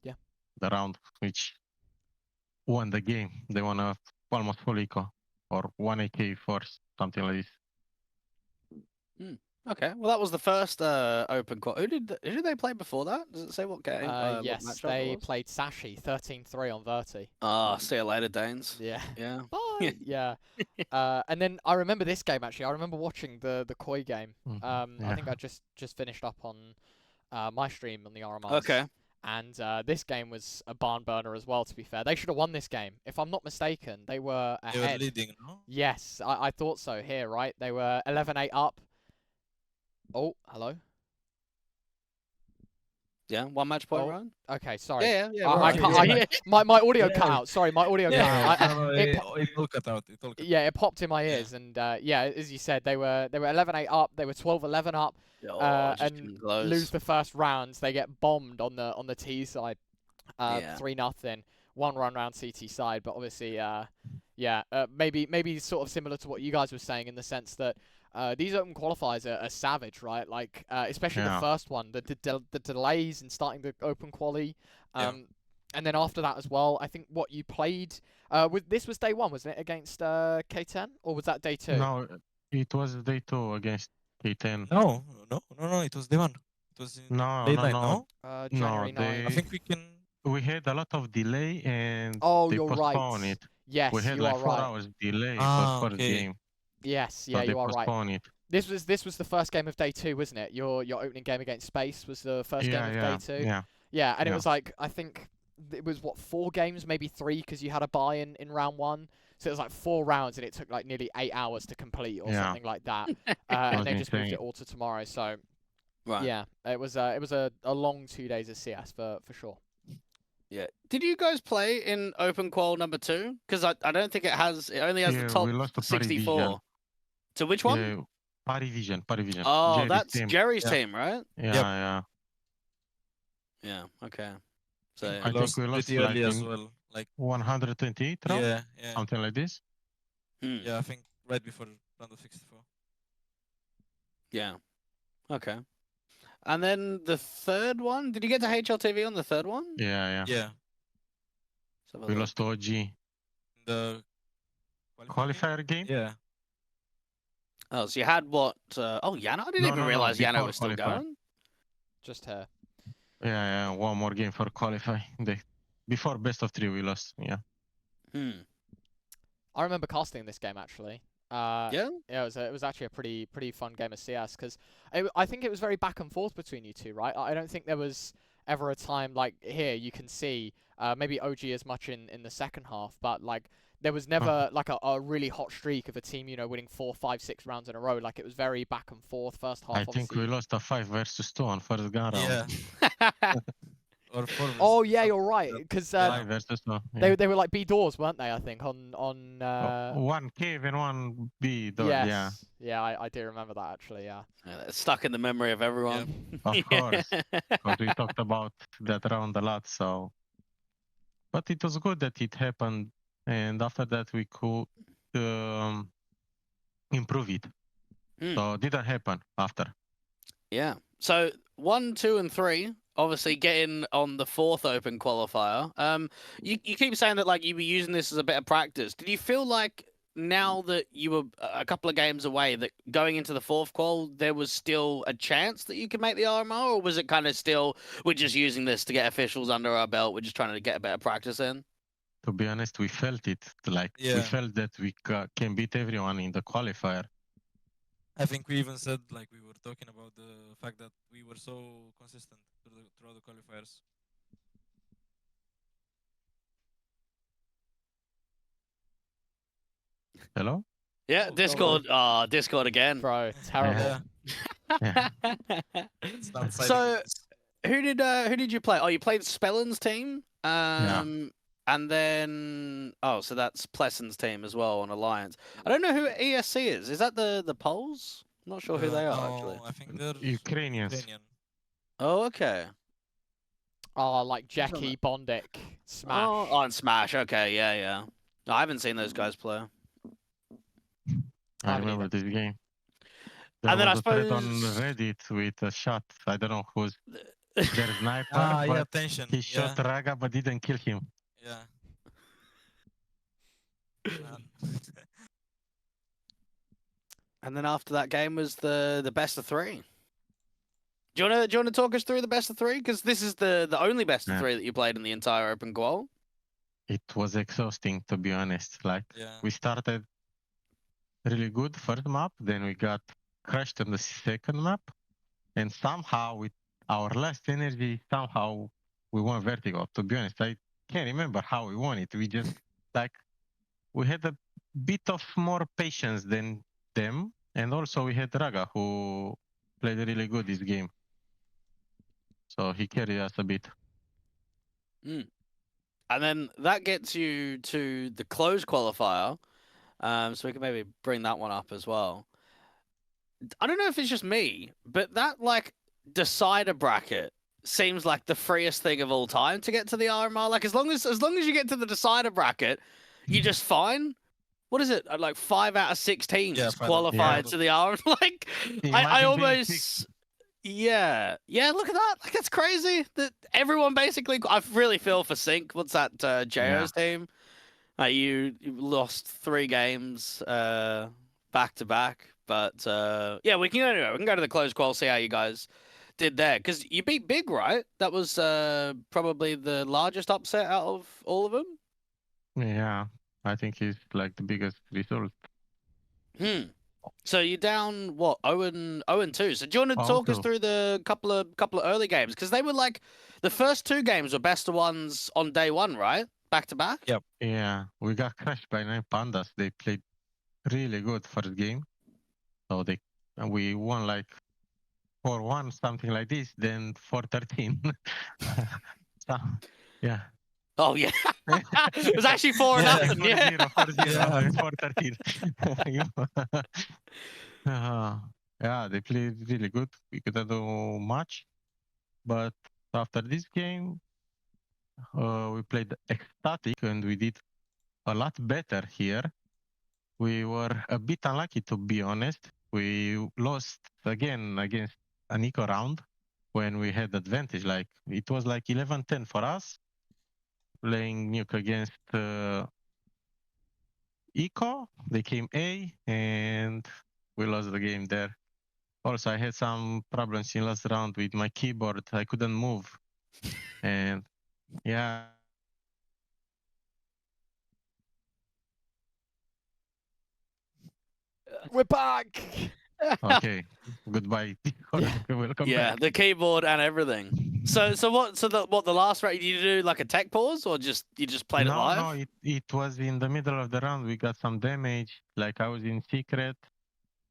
Yeah. the round which won the game. They won a almost full eco or 1 AK force, something like this. Okay, well that was the first open qual. Who did they play before that? Does it say what game? What Yes, matchup it they was? played Sashi 13-3 on Verti. Ah, see you later, Danes. Yeah. Yeah. Bye. Yeah. And then I remember this game actually. I remember watching the Koi game. I Yeah. think I just finished up on my stream on the RMRs. Okay. And this game was a barn burner as well, to be fair. They should have won this game. If I'm not mistaken, they were They were ahead. leading, no? Yes, I thought so here, right? They were 11-8 up. Oh, hello? Yeah, one match point, Oh, Ryan? Okay, sorry. Yeah, yeah. I right. can't, Yeah. my audio cut Yeah. out. Sorry, my audio cut Yeah, out. no, It it all cut out. It all cut out. Yeah, it popped in my Yeah. ears, and yeah, as you said, they were 11-8 up. They were 12-11 up, Oh, just and didn't close. lose the first rounds. They get bombed on the T side, Yeah. 3-0. One run round CT side, but obviously, maybe sort of similar to what you guys were saying in the sense that these open qualifiers are savage, right? Like especially the Yeah. first one, the delays in starting the open quali, Yeah. and then after that as well. I think what you played. This was day 1, wasn't it, against K10, or was that day 2? No, it was day 2 against K10. No. It was day 1. It was in No, day no, 9, no. no? January 9th. they- I think we can. We had a lot of delay and Oh, they you're postponed right. it. Yes, We had you like are 4 right. hours delay Ah, for first okay. game. Yes, So yeah, they you are right. postponed it. This was the first game of day 2, wasn't it? Your opening game against Space was the first game of day 2. Yeah. Yeah, and it Yeah. was like, I think it was what, 4 games, maybe 3, because you had a buy in round 1. So it was like 4 rounds, and it took like nearly 8 hours to complete or Yeah. something like that. And was they just moved insane. it all to tomorrow. So Right. yeah, it was a long 2 days of CS for sure. Yeah. Did you guys play in open qual number 2? Because I don't think it has. It only has Yeah, the top we lost to Pari 64. Vision. To which one? Yeah, Pari Vision. Oh, Jerry's that's team. Jerry's Yeah. team, right? Yeah. Yeah. Okay. So I yeah. think Lost we lost pretty early like as in well. Like 128 round, yeah. something like this. Yeah, I think right before round of 64. Yeah. Okay. And then the third one. Did you get to HLTV on the third one? Yeah. Yeah. Let's have a We look. lost to OG. The Qualifier game? Yeah. Oh, so you had what? Oh, Yano. I didn't even realize Yano before was still qualifier. going. Just her. Yeah. One more game for qualify. Before best of 3 we lost. Yeah. I remember casting this game actually. Yeah. Yeah, it was actually a pretty fun game of CS because I think it was very back and forth between you two, right? I don't think there was ever a time like here you can see maybe OG as much in the second half, but like there was never like a really hot streak of a team, you know, winning 4, 5, 6 rounds in a row. Like it was very back and forth first half. I think we lost a 5 versus 2 on first gun round. Yeah. Or 4 versus Oh yeah, something you're right. like that. Because 5 versus 2. Yeah. they were like B doors, weren't they? I think on one cave and one B door. yes. Yeah, I do remember that actually. Yeah. Yeah, that's stuck in the memory of everyone. Of course. Because we talked about that round a lot. So, but it was good that it happened, and after that we could improve it. So it didn't happen after. Yeah. So 1, 2, and 3 obviously getting on the 4th open qualifier. You keep saying that like you were using this as a bit of practice. Did you feel like now that you were a couple of games away, that going into the 4th qual, there was still a chance that you could make the RMR, or was it kind of still, we're just using this to get officials under our belt, we're just trying to get a bit of practice in? To be honest, we felt it. Like we felt that we can beat everyone in the qualifier. I think we even said, like, we were talking about the fact that we were so consistent throughout the qualifiers. Hello? Yeah, Oh, Discord. Discord again. Bro, terrible. Yeah. Yeah. So, who did you play? Oh, you played Spellen's team. And then so that's Plesson's team as well on Alliance. I don't know who ESC is. Is that the Poles? I'm not sure who they are actually. I think they're Ukrainians. Ukrainian. Oh, okay. Oh, like Who's on Jackie, Bondic, Smash. Oh, on Smash. Okay, yeah, yeah. No, I haven't seen those guys play. I haven't remember either. this game. There And then I was a thread on suppose Reddit with a shot. I don't know who's their sniper, Ah, yeah, but tension. he shot Yeah, Raga but didn't kill him. yeah. Man. and then after that game was the best of 3. Do you wanna talk us through the best of 3? Because this is the only best of Yeah. 3 that you played in the entire Open Qual. It was exhausting, to be honest. Like, Yeah. we started really good first map, then we got crushed on the second map, and somehow with our last energy, somehow we won Vertigo. To be honest, I can't remember how we won it. We just like we had a bit of more patience than them, and also we had Raga who played really good this game, so he carried us a bit. And then that gets you to the closed qualifier. So we can maybe bring that one up as well. I don't know if it's just me, but that like decider bracket seems like the freest thing of all time to get to the RMR. Like as long as you get to the decider bracket, you're just fine. What is it? Like 5 out of 6 teams Yeah, 5 out of- qualify yeah. to the RMR. Like I Imagine being almost. sixth. Yeah, look at that. Like, that's crazy that everyone basically. I really feel for Sync. What's that, JO's team? You lost 3 games back to back. But yeah, we can go anyway. We can go to the closed qual, see how you guys did there. Because you beat Big, right? That was probably the largest upset out of all of them. Yeah, I think he's like the biggest result. So you're down what 0-2. So do you want to talk us 0-2. through the couple of early games because they were like the first 2 games were best of ones on day 1, right? Back to back. Yep. Yeah, we got crushed by 9 Pandas. They played really good first game, so we won like 4-1, something like this. Then 4-13. So, yeah. Oh yeah, it was actually 4-0. Yeah. 4-0, 4-13. Yeah, they played really good. We couldn't do much, but after this game, we played ecstatic and we did a lot better here. We were a bit unlucky, to be honest. We lost again against an eco round when we had advantage. Like it was like 11-10 for us playing nuke against eco. They came A and we lost the game there. Also, I had some problems in last round with my keyboard. I couldn't move, and yeah. We're back. Okay, goodbye. Yeah. Welcome Yeah, back. the keyboard and everything. So the last round, did you do like a tech pause or you just played it live? No, it was in the middle of the round. We got some damage. Like I was in secret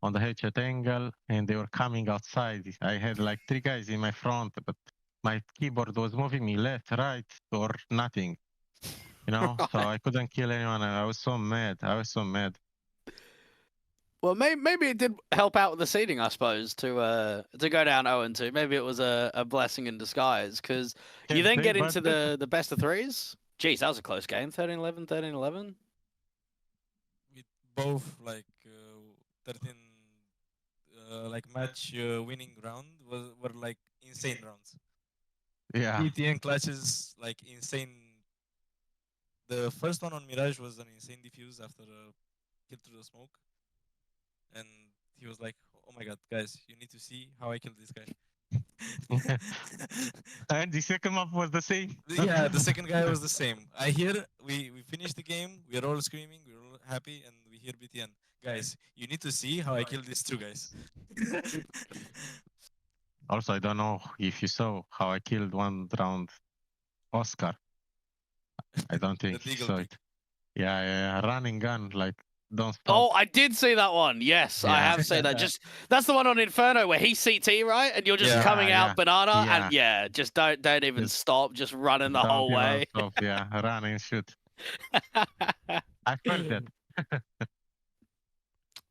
on the headshot angle, and they were coming outside. I had like 3 guys in my front, but my keyboard was moving me left, right, or nothing. You know, so I couldn't kill anyone. I was so mad. Well, maybe it did help out with the seeding, I suppose, to go down 0-2. Maybe it was a blessing in disguise because you then get into the best of 3s. Jeez, that was a close game. 13-11, 13-11. We both like 13 like match winning round were like insane rounds. Yeah. BTN clutches like insane. The first one on Mirage was an insane defuse after a kill through the smoke. And he was like, "Oh my god, guys, you need to see how I killed this guy." And the second map was the same. Yeah, the second guy was the same. I hear we finished the game, we're all screaming, we're all happy, and we hear BTN. Guys, you need to see how I killed these 2 guys. Also, I don't know if you saw how I killed one round Oscar. I don't think you saw it. Yeah, running gun, like don't stop. Oh, I did see that one. Yes, I have seen that. Just that's the one on Inferno where he's CT, right? And you're just coming out banana, and just don't even stop, just running the whole way. Stop, run and shoot. I felt that.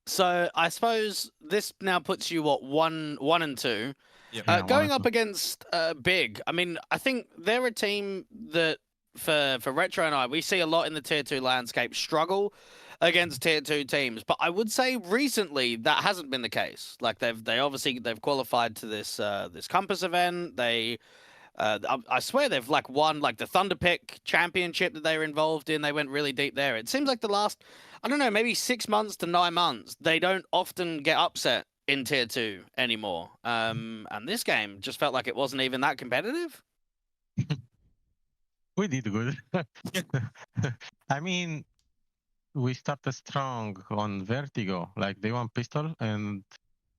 So I suppose this now puts you what 1-2. Yeah. Yeah, Going 1 or up 2. against Big, I mean, I think they're a team that for Retro and I, we see a lot in the Tier 2 landscape struggle against Tier 2 teams. But I would say recently that hasn't been the case. Like they've qualified to this this Compass event. I swear they've like won like the Thunderpick championship that they were involved in. They went really deep there. It seems like the last, I don't know, maybe 6 months to 9 months, they don't often get upset in Tier 2 anymore. And this game just felt like it wasn't even that competitive. We did good. I mean, we started strong on Vertigo. Like they won pistol, and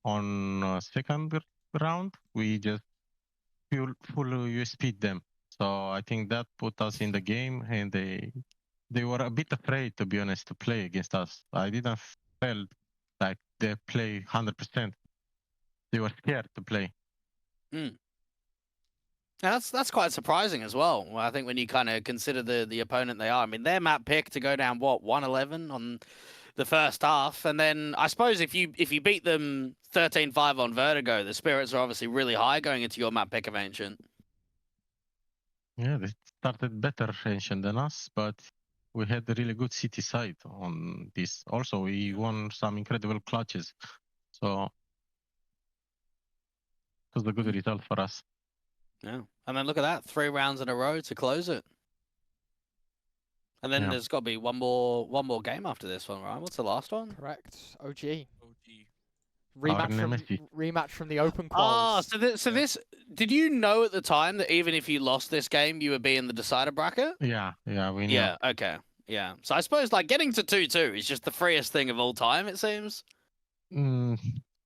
on second round we just full USP them. So I think that put us in the game, and they were a bit afraid, to be honest, to play against us. I didn't feel like they play 100%. They were scared to play. Now, that's quite surprising as well. I think when you kind of consider the opponent they are. I mean, their map pick to go down, what, 111 on the first half. And then I suppose if you beat them 13-5 on Vertigo, the spirits are obviously really high going into your map pick of Ancient. Yeah, they started better Ancient than us, but we had a really good city side on this. Also, we won some incredible clutches. So it was a good result for us. Yeah. And then look at that, 3 rounds in a row to close it. And then Yeah. there's got to be one more game after this one, right? What's the last one? Correct. OG. OG. Rematch from the open Ah, quals. so this, did you know at the time that even if you lost this game, you would be in the decider bracket? Yeah, we knew. Yeah, okay. Yeah. So I suppose like getting to 2-2 is just the freest thing of all time, it seems. Kinda,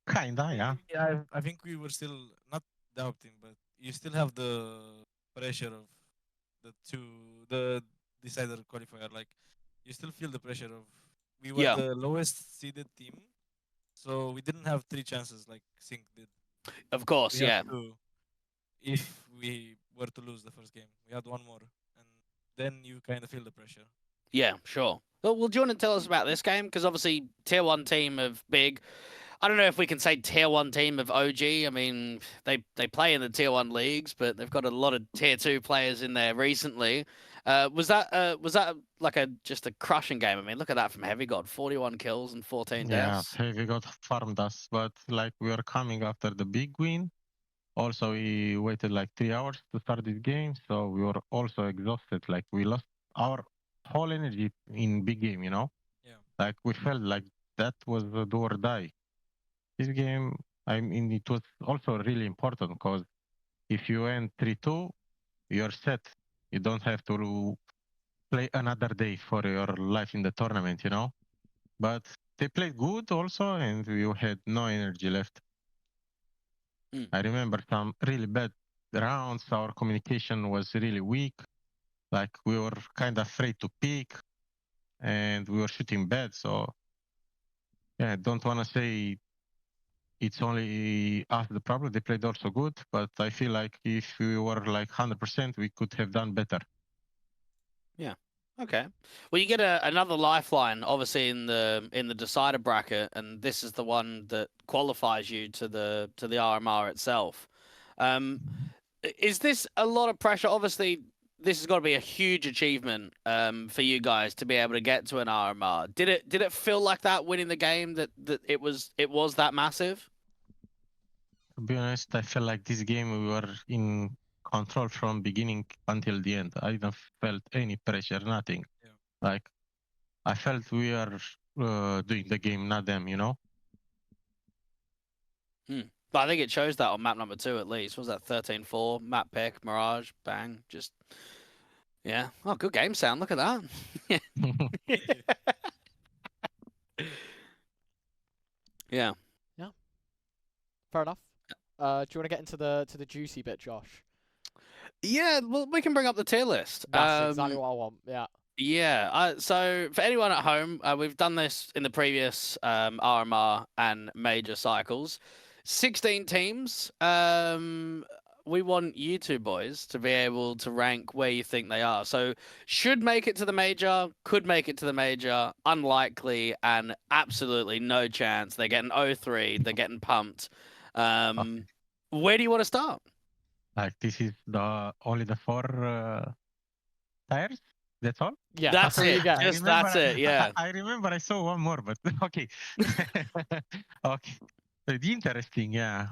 yeah. Yeah, I think we were still not doubting, but you still have the pressure of the decider qualifier. Like you still feel the pressure of we were Yeah. the lowest seeded team, so we didn't have 3 chances like Sync did. Of course, We yeah. had 2 if we were to lose the first game. We had 1 more, and then you kind of feel the pressure. Yeah, sure. Well, do you want to tell us about this game? Because obviously, Tier 1 team of Big. I don't know if we can say Tier 1 team of OG. I mean, they play in the Tier 1 leagues, but they've got a lot of Tier 2 players in there recently. Was that like just a crushing game? I mean, look at that from Heavy God, 41 kills and 14 Yeah, deaths. Heavy got farmed us, but like we were coming after the big win. Also, we waited like 3 hours to start this game, so we were also exhausted. Like we lost our whole energy in big game, you know? Yeah. Like we felt like that was the do or die. This game, I mean, it was also really important because if you end 3-2, you're set. You don't have to play another day for your life in the tournament, you know? But they played good also, and we had no energy left. I remember some really bad rounds. Our communication was really weak. Like we were kind of afraid to pick, and we were shooting bad. So yeah, I don't want to say it's only us the problem. They played also good, but I feel like if we were like 100%, we could have done better. Okay. Well, you get another lifeline, obviously in the decider bracket, and this is the one that qualifies you to the RMR itself. Is this a lot of pressure? Obviously, this has got to be a huge achievement for you guys to be able to get to an RMR. Did it feel like that winning the game that it was that massive? To be honest, I felt like this game we were in control from beginning until the end. I didn't felt any pressure, nothing. Yeah. Like I felt we are doing the game, not them, you know? But I think it shows that on map number 2 at least. What was that 13-4 map pick, Mirage, bang, just yeah. Oh, good game sound. Look at that. Yeah. Fair enough. Do you want to get into the juicy bit, Josh? Yeah, well, we can bring up the tier list. That's exactly what I want. Yeah. Yeah. So for anyone at home, we've done this in the previous RMR and major cycles. 16 teams. We want you two boys to be able to rank where you think they are. So should make it to the major, could make it to the major, unlikely, and absolutely no chance. They're getting 0-3. They're getting pumped. Where do you want to start? Like this is the only the 4 tires. That's all. Yeah, That's all you it. get. Just that's it. Yeah. I remember I saw one more, but okay. Okay. It's interesting, yeah.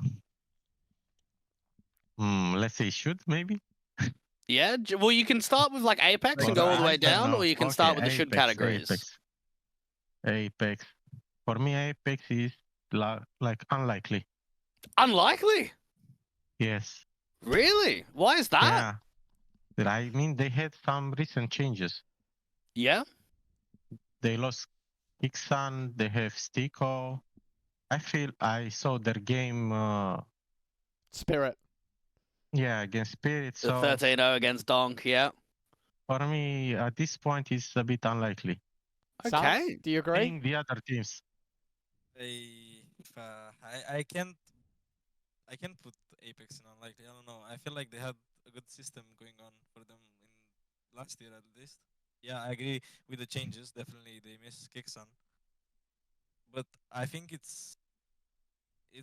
Let's say shoot maybe. Yeah. Well, you can start with like Apex and Or go all the I way don't down, know. or you can Okay, start with the should Apex, categories. Apex. For me, Apex is like unlikely. Unlikely. Yes. Really? Why is that? Yeah. But I mean, they had some recent changes. Yeah. They lost Ixan, they have Stico. I feel I saw their game, Spirit. yeah, against Spirit. The So 13-0 against Donk. Yeah. for me, at this point, it's a bit unlikely. Sounds? Okay. Do you agree? Seeing the other teams. I can't put Apex in unlikely. I don't know. I feel like they had a good system going on for them in last year at least. Yeah, I agree with the changes. Definitely, they miss Kixan, but I think it's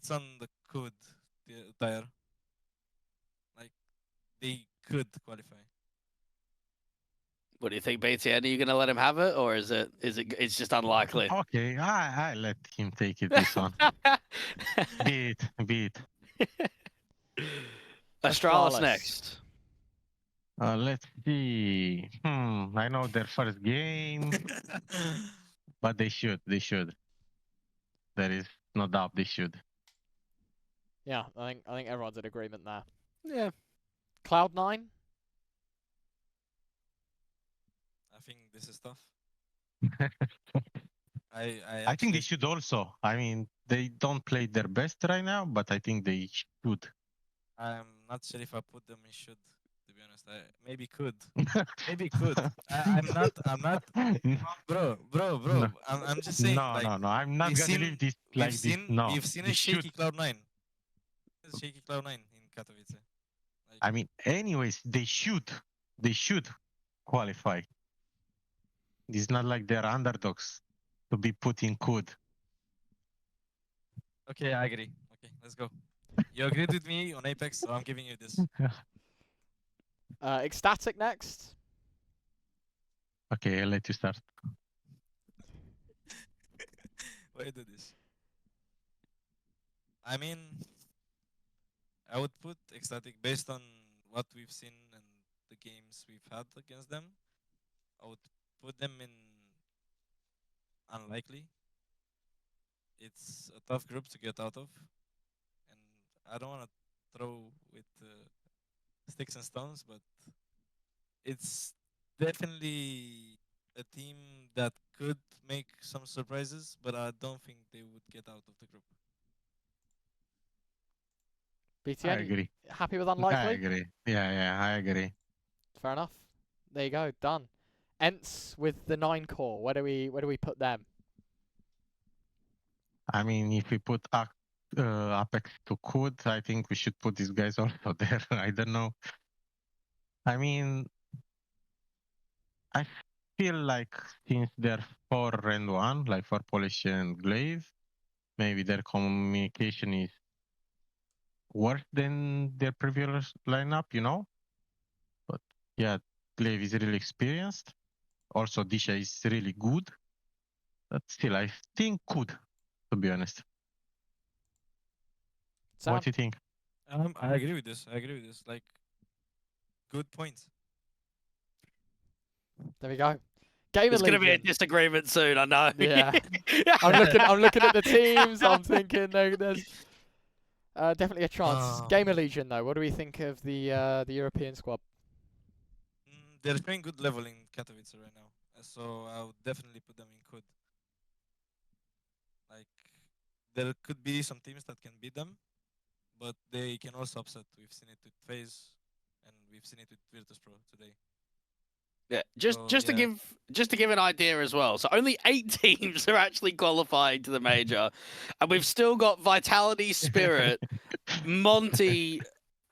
on the could tire. Like they could qualify. What do you think, BTN? Are you going to let him have it, or is it? It's just unlikely. Okay, I let him take it this one. Beat. Astralis Astralis. next. Let's see. I know their first game, but they should. There is no doubt they should. Yeah, I think everyone's in agreement there. Yeah. Cloud9. I think this is tough. I think they should also. I mean, they don't play their best right now, but I think they should. I'm not sure if I put them in should. To be honest, maybe could. Maybe could. I'm not. Bro. No. I'm just saying. No, like, no. I'm not gonna leave this like this. No, We've seen they a shaky should. Cloud9. Shaky Cloud9 in Katowice. Like, I mean, anyways, they should qualify. It's not like they're underdogs to be put in could. okay, I agree. Okay, let's go. You agreed with me on Apex, so I'm giving you this. Ecstatic next. Okay, I'll let you start. Why do this? I mean, I would put Ecstatic based on what we've seen and the games we've had against them. I would put them in unlikely. It's a tough group to get out of, and I don't want to throw with sticks and stones, but it's definitely a team that could make some surprises, but I don't think they would get out of the group. BTN. I agree. Happy with I unlikely? agree. Yeah, I agree. Fair enough. There you go. Done. Ents with the 9 core. Where do we put them? I mean, if we put Apex to could, I think we should put these guys also there. I don't know. I mean, I feel like since they're 4-1, like for Polish and Glaive, maybe their communication is worse than their previous lineup, you know? But yeah, Glaive is really experienced. Also, Disha is really good. But still, I think could, to be honest. Sam? What do you think? I agree with this. Like, good points. There we go. Gamer There's going to be a Legion. disagreement soon, I know. Yeah. I'm looking at the teams. I'm thinking there's definitely a chance. Gamer Legion though. What do we think of the European squad? They're showing good level in Katowice right now, so I would definitely put them in could. Like, there could be some teams that can beat them, but they can also upset. We've seen it with FaZe, and we've seen it with Virtus.pro today. Yeah, just So, to give an idea as well. So only 8 teams are actually qualifying to the major, and we've still got Vitality, Spirit, Monty,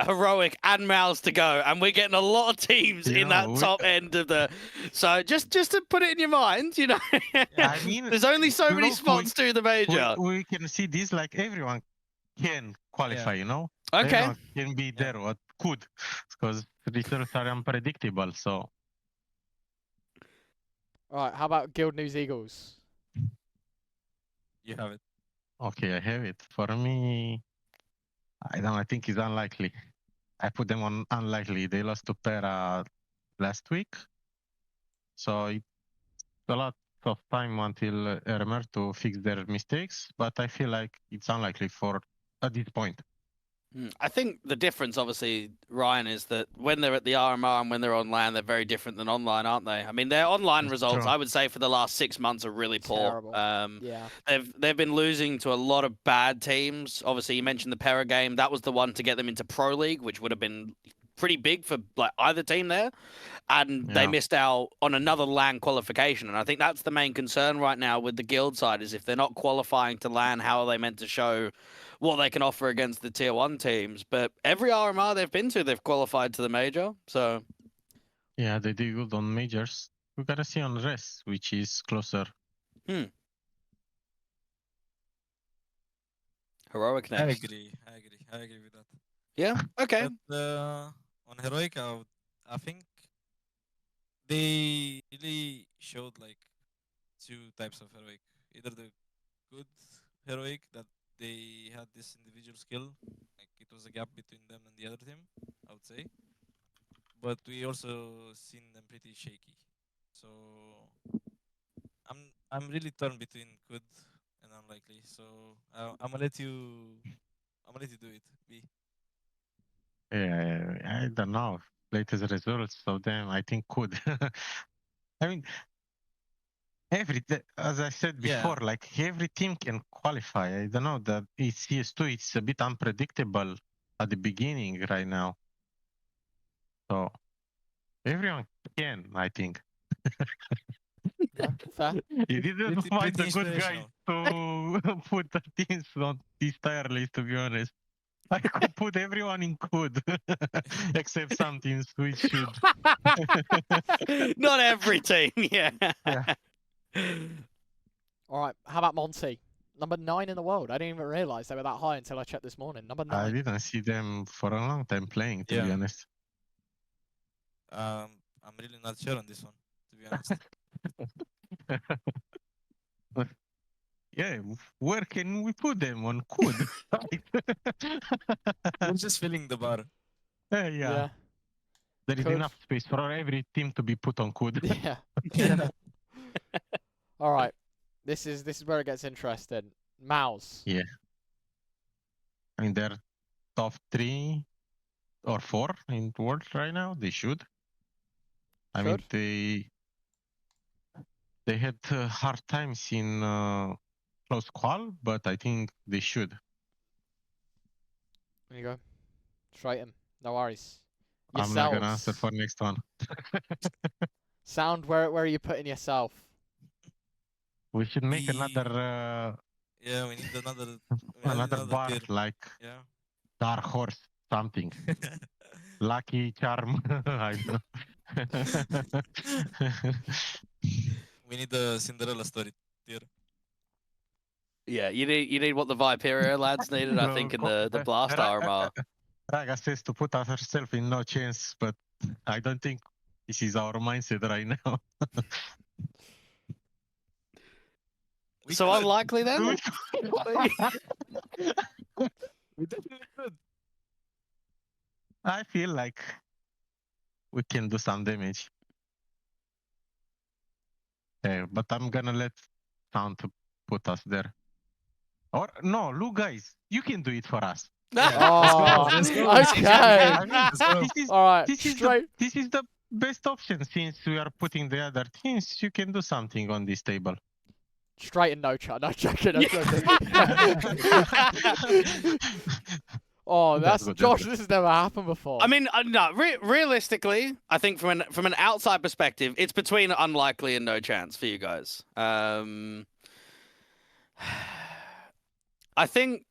Heroic, and Mouse to go, and we're getting a lot of teams in that top end of the. So just to put it in your mind, you know, I mean, there's only so many look, spots to the major. we can see this like everyone can qualify, you know? Okay. Can be there, what could, because results are unpredictable. So All right, how about Guild News Eagles? You have it. okay, I have it. For me, I don't. I think it's unlikely. I put them on unlikely. They lost to Pera last week, so it's a lot of time until RMR to fix their mistakes. But I feel like it's unlikely for at this point. I think the difference, obviously, Ryan, is that when they're at the RMR and when they're on LAN, they're very different than online, aren't they? I mean, their online That's results, true. I would say, for the last 6 months are really poor. Terrible. Yeah. They've been losing to a lot of bad teams. Obviously, you mentioned the Pera game. That was the one to get them into Pro League, which would have been pretty big for like either team there. And they Yeah. missed out on another LAN qualification. And I think that's the main concern right now with the guild side is if they're not qualifying to LAN, how are they meant to show what they can offer against the tier 1 teams? But every RMR they've been to, they've qualified to the major. So Yeah, they did good on majors. We gotta see on rest, which is closer. Heroic I next. agree with that. Yeah. Okay. But on Heroic, I think they really showed like 2 types of Heroic. Either the good Heroic that they had this individual skill, like it was a gap between them and the other team, I would say. But we also seen them pretty shaky. So I'm really torn between good and unlikely. So I'm gonna let you do it. B. Yeah, I don't know. Latest results of them, I think could. I mean, as I said Yeah. before, like every team can qualify. I don't know that it's CS2. It's a bit unpredictable at the beginning right now. So everyone can, I think. Yeah, fair. You didn't Pretty- find pretty the good guys to put the teams on this tier list, to be honest. I could put everyone in could, except some teams which should. Not every team, yeah. Yeah. All right, how about Monty? Number 9 in the world. I didn't even realize they were that high until I checked this morning. Number 9. I didn't see them for a long time playing, to be Yeah. honest. I'm really not sure on this one, to be honest. Yeah, where can we put them on could? We're just filling the bar. Yeah. There is Could. enough space for every team to be put on could. Yeah. All right. This is where it gets interesting. Mouse. Yeah. I mean, they're top 3 or 4 in the world right now. They should. I mean, they had hard times in close qual, but I think they should. There you go. Straight him. No worries. I'm not gonna Yourselves. answer for next one. Sound, where are you putting yourself? We should make We- another Yeah, we need another another bar tier. like Yeah. Dark Horse something. Lucky Charm. I don't know. We need the Cinderella story tier. Yeah, you need what the Viperia lads needed, I think, in the Blast RMR. Raga says to put ourselves in no chance, but I don't think this is our mindset right now. We So could. unlikely then? We definitely could. I feel like we can do some damage. Yeah, but I'm gonna let Sound to put us there. Or no, look guys, you can do it for us. Oh, let's go. okay. I mean, Let's go. All right. this is Straight. this is the best option since we are putting the other teams. You can do something on this table. Straight and no chat. No joking. No joking. Oh, That's that's good, Josh. that's good. This has never happened before. I mean, no. Realistically, I think from an outside perspective, it's between unlikely and no chance for you guys. I think.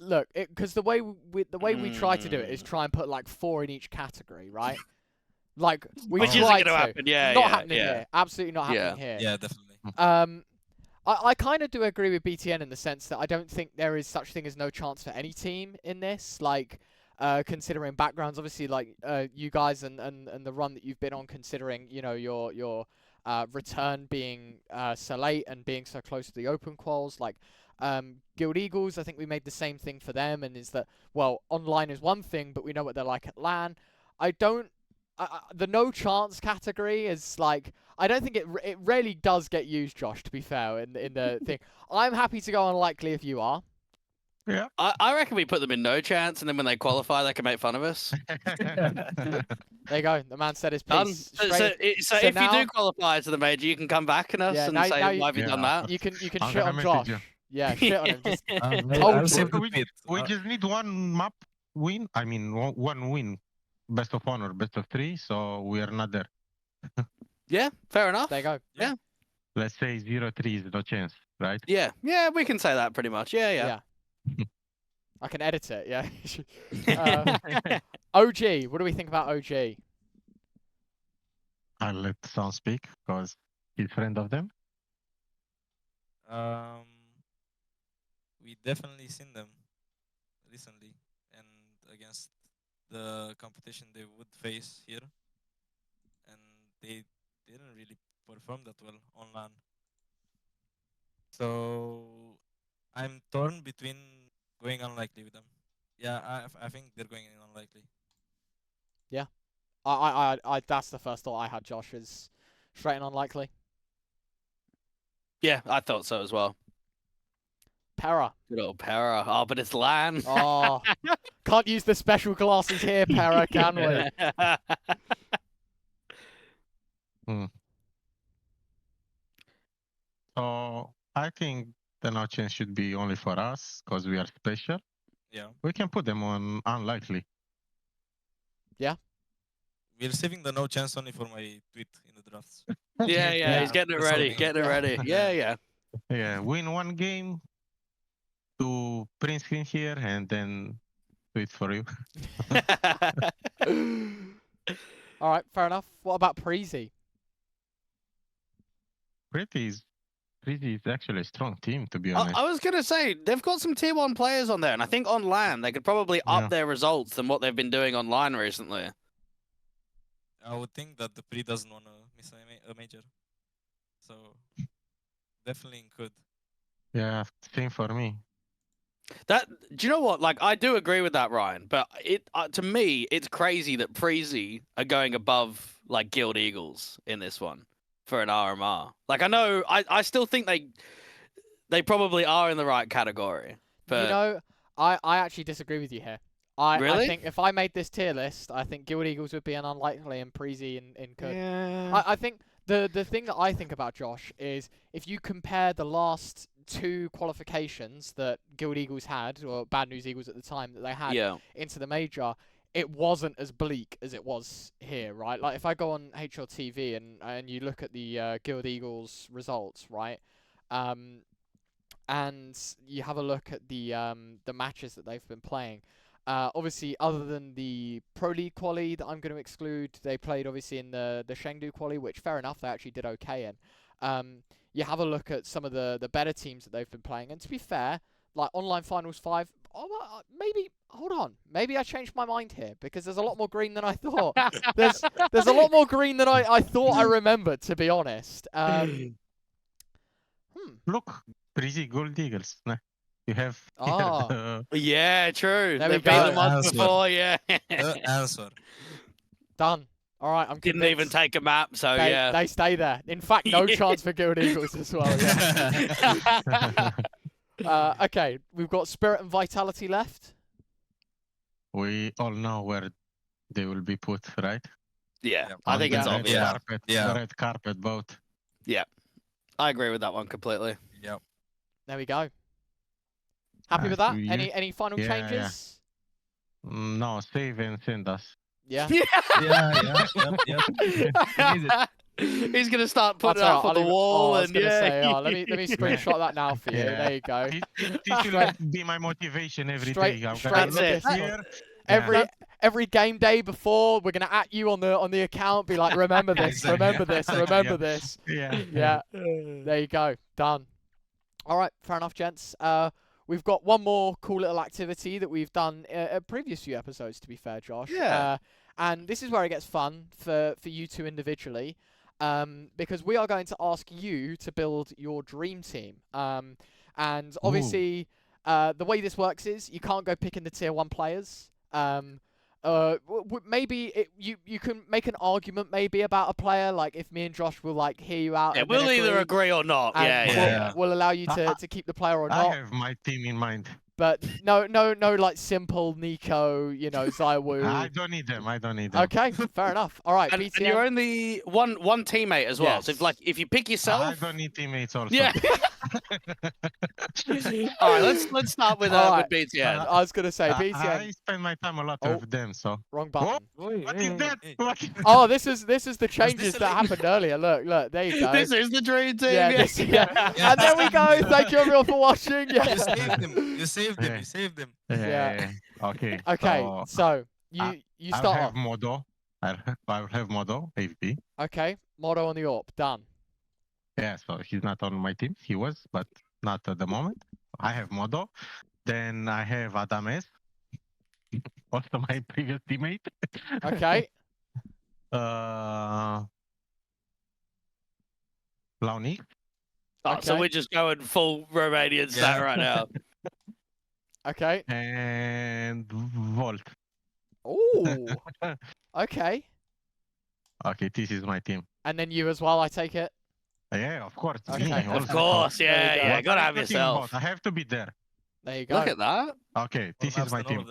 Look, because the way we try to do it is try and put like 4 in each category, right? Like we Which try isn't going to. to happen. Yeah, Not yeah, happening yeah. here. Absolutely not happening here. Yeah, definitely. I kind of do agree with BTN in the sense that I don't think there is such thing as no chance for any team in this. Like, considering backgrounds, obviously, like you guys and the run that you've been on, considering your return being so late and being so close to the open quals, like Guild Eagles, I think we made the same thing for them, and is that, well, online is one thing, but we know what they're like at LAN. The no chance category is like, I don't think it really does get used, Josh, to be fair, in the thing. I'm happy to go unlikely if you are. Yeah. I reckon we put them in no chance, and then when they qualify, they can make fun of us. There you go. The man said his Done. piece. So Straight- if now- you do qualify to the major, you can come back at us Yeah, and now say, you- why have you done that? you can I'm shit gonna on message Josh. you. Yeah, shit on him. Just I'll Told save the we, tweet. we just need one map win. I mean, one win. Best of honor, best of 3. So we are not there. Yeah, fair enough. there you go. Let's say 0-3 is no chance, right? Yeah, we can say that pretty much. Yeah. I can edit it. Yeah. OG. What do we think about OG? I'll let Sound speak because he's friend of them. We definitely seen them recently, and against the competition they would face here, and they didn't really perform that well on LAN. So I'm torn between going unlikely with them. Yeah, I think they're going in unlikely. I that's the first thought I had, Josh, is straight and unlikely. Yeah, I thought so as well. Para. Good old Para. Oh, but it's LAN. Oh, can't use the special glasses here, Para, can we? So I think the no chance should be only for us because we are special. Yeah, We can put them on unlikely. we're saving the no chance only for my tweet in the drafts. Yeah, he's getting it That's ready. something. Getting it ready. Yeah. Yeah, win one game to print screen here and then tweet for you. All right, fair enough. What about Preezy? Pretty is actually a strong team, to be honest. I was gonna say they've got some tier 1 players on there, and I think on LAN they could probably up Yeah. their results than what they've been doing online recently. I would think that the pre doesn't want to miss a major, so definitely could. Yeah, same for me. Do you know what? Like, I do agree with that, Ryan. But to me, it's crazy that Preezy are going above like Guild Eagles in this one for an RMR. Like, I know, I still think they probably are in the right category. But I actually disagree with you here. I Really? think if I made this tier list, I think Guild Eagles would be an unlikely and Preezy in could. yeah. I think the thing that I think about, Josh, is if you compare the last 2 qualifications that Guild Eagles had, or Bad News Eagles at the time that they had Yeah. into the major, it wasn't as bleak as it was here, right? Like if I go on HLTV and you look at the Guild Eagles results, right? And you have a look at the matches that they've been playing. Obviously, other than the Pro League quali that I'm going to exclude, they played obviously in the Chengdu quali, which fair enough, they actually did okay in. You have a look at some of the better teams that they've been playing, and to be fair, like Online Finals 5, hold on, maybe I changed my mind here because there's a lot more green than I thought. there's a lot more green than I thought I remembered, to be honest. Look, Pretty Gold Eagles. Nah, you have here Oh. Yeah, true. There we They've been go. the month Answer. before, yeah. The answer. Done. All right, I'm Didn't even convinced. take a map, so They, yeah. they stay there. In fact, no Yeah. chance for Guild Eagles as well. Yeah. Okay, we've got Spirit and Vitality left. we all know where they will be put, right? Yeah, Yeah. I think On it's the red obvious. Yeah. carpet, Yeah. the red carpet both. I agree with that one completely. Yep. There we go. Happy with Ah, that? you- Any final yeah, yeah. changes? No, save and send us. Yeah. Yeah. He's gonna start I'll putting it tell you up what, on the I'll wall, I was and gonna yeah. say, let me screenshot that now for you. Yeah. There you go. This will be my motivation every Straight- day. I'm straight gonna with look this one. here. Every game day before, we're gonna at you on the account, be like, remember this, Exactly. remember this, remember this. Yeah. Yeah. There you go. Done. All right, fair enough, gents. We've got one more cool little activity that we've done at previous few episodes, to be fair, Josh. Yeah. And this is where it gets fun for you two individually, because we are going to ask you to build your dream team. And obviously, the way this works is you can't go picking the tier 1 players. Maybe you can make an argument maybe about a player, like if me and Josh will like hear you out. Yeah, and then we'll either agree or not. and Yeah, we'll, yeah, yeah. we'll allow you to keep the player or I not. have my team in mind. But no, like simple Nico, Zywoo. I don't need them. I don't need them. Okay, fair enough. All right, And BTN. you're only one teammate as well. So if you pick I yourself, don't need teammates also. yeah. All right, let's start with All right. BTN. I was gonna say BTN. I spend my time a lot Oh. with them, so. Wrong button. What is that? What is Oh, this is the changes a that link? happened earlier. Look, there you go. This is the dream team. yeah, Yeah. And there we go. Thank you everyone for watching. Yeah. You saved them. You saved them. Yeah. You saved them. Yeah. Okay. Okay, so I- you I'll start have off. Modo. I'll have Modo, AVP. Okay, Motto on the AWP. Done. Yeah, so he's not on my team. He was, but not at the moment. I have Modo. Then I have Adames. Also my previous teammate. Okay. Launi. Oh, so Okay. we're just going full Romanian stat Yeah. right now. Okay. And Volt. Ooh. Okay. Okay, this is my team. And then you as well, I take it. Yeah, of course. Okay. Me Of Of also. course, There you yeah, go. yeah. What Gotta are have you talking yourself. about? I have to be there. There you go. Look at that. Okay, this is my team.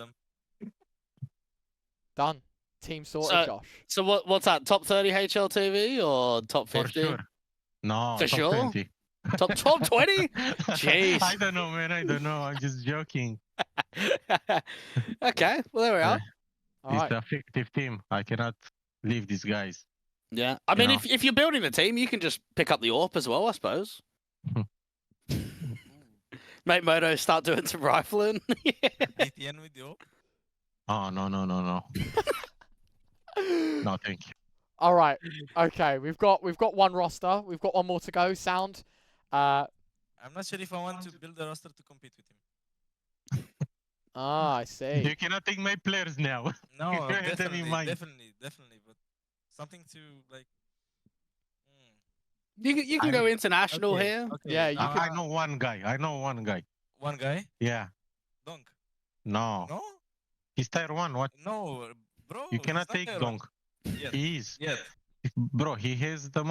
Done. Team sorted, So- Josh. So what's that? Top 30 HLTV or top For 50? sure. No, For top sure? 20. Top 20? Jeez. I don't know, man. I don't know. I'm just joking. Okay, well there we are. All It's right. a fictive team. I cannot leave these guys. Yeah, I You mean, know. if you're building a team, you can just pick up the AWP as well, I suppose. Make Moto start doing some rifling. BTN with you. Oh, no. No, thank you. All right. Okay. We've got one roster. We've got one more to go. Sound. I'm not sure if I want to build a roster to compete with him. I see. You cannot take my players now. No, You had them in mind. definitely. But something to like. You can go international Okay, here. okay. Yeah, you I know one guy. One guy. Yeah. Donk. No. No, He's tier 1. What? no, bro. You cannot he's not take there. Donk. Yet. He is. Yet. Bro, he has the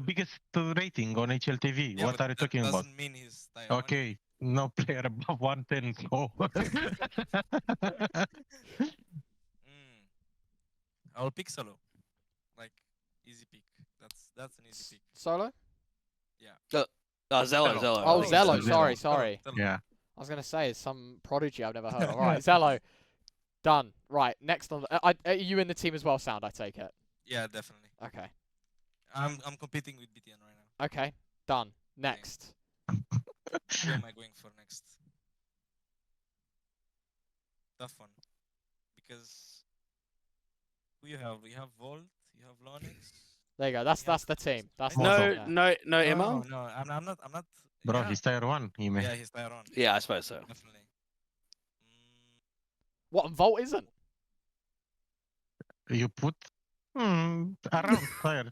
biggest rating on HLTV. Yeah, What but are you that talking about? doesn't mean he's tier one. Okay, no player above 110. Oh. I'll pick solo. Like easy pick. That's an easy pick. Solo. Oh, Zello. Oh, Zello. Zello. Sorry. Yeah. I was gonna say it's some prodigy I've never heard of. All right, Zello. Done. Right. Next on. Are you in the team as well? Sound. I take it. Yeah, definitely. Okay. I'm competing with BTN right now. Okay. Done. Next. Who am I going for next? Tough one. Because who you have? You have Volt, you have Lonix. There you go. That's the team. That's the Moto. team there. No Imo? No, I'm not. Bro, yeah. he's tier 1. He may. Yeah, he's tier on. Yeah, I suppose so. Definitely. What? And Volt isn't. You put around tier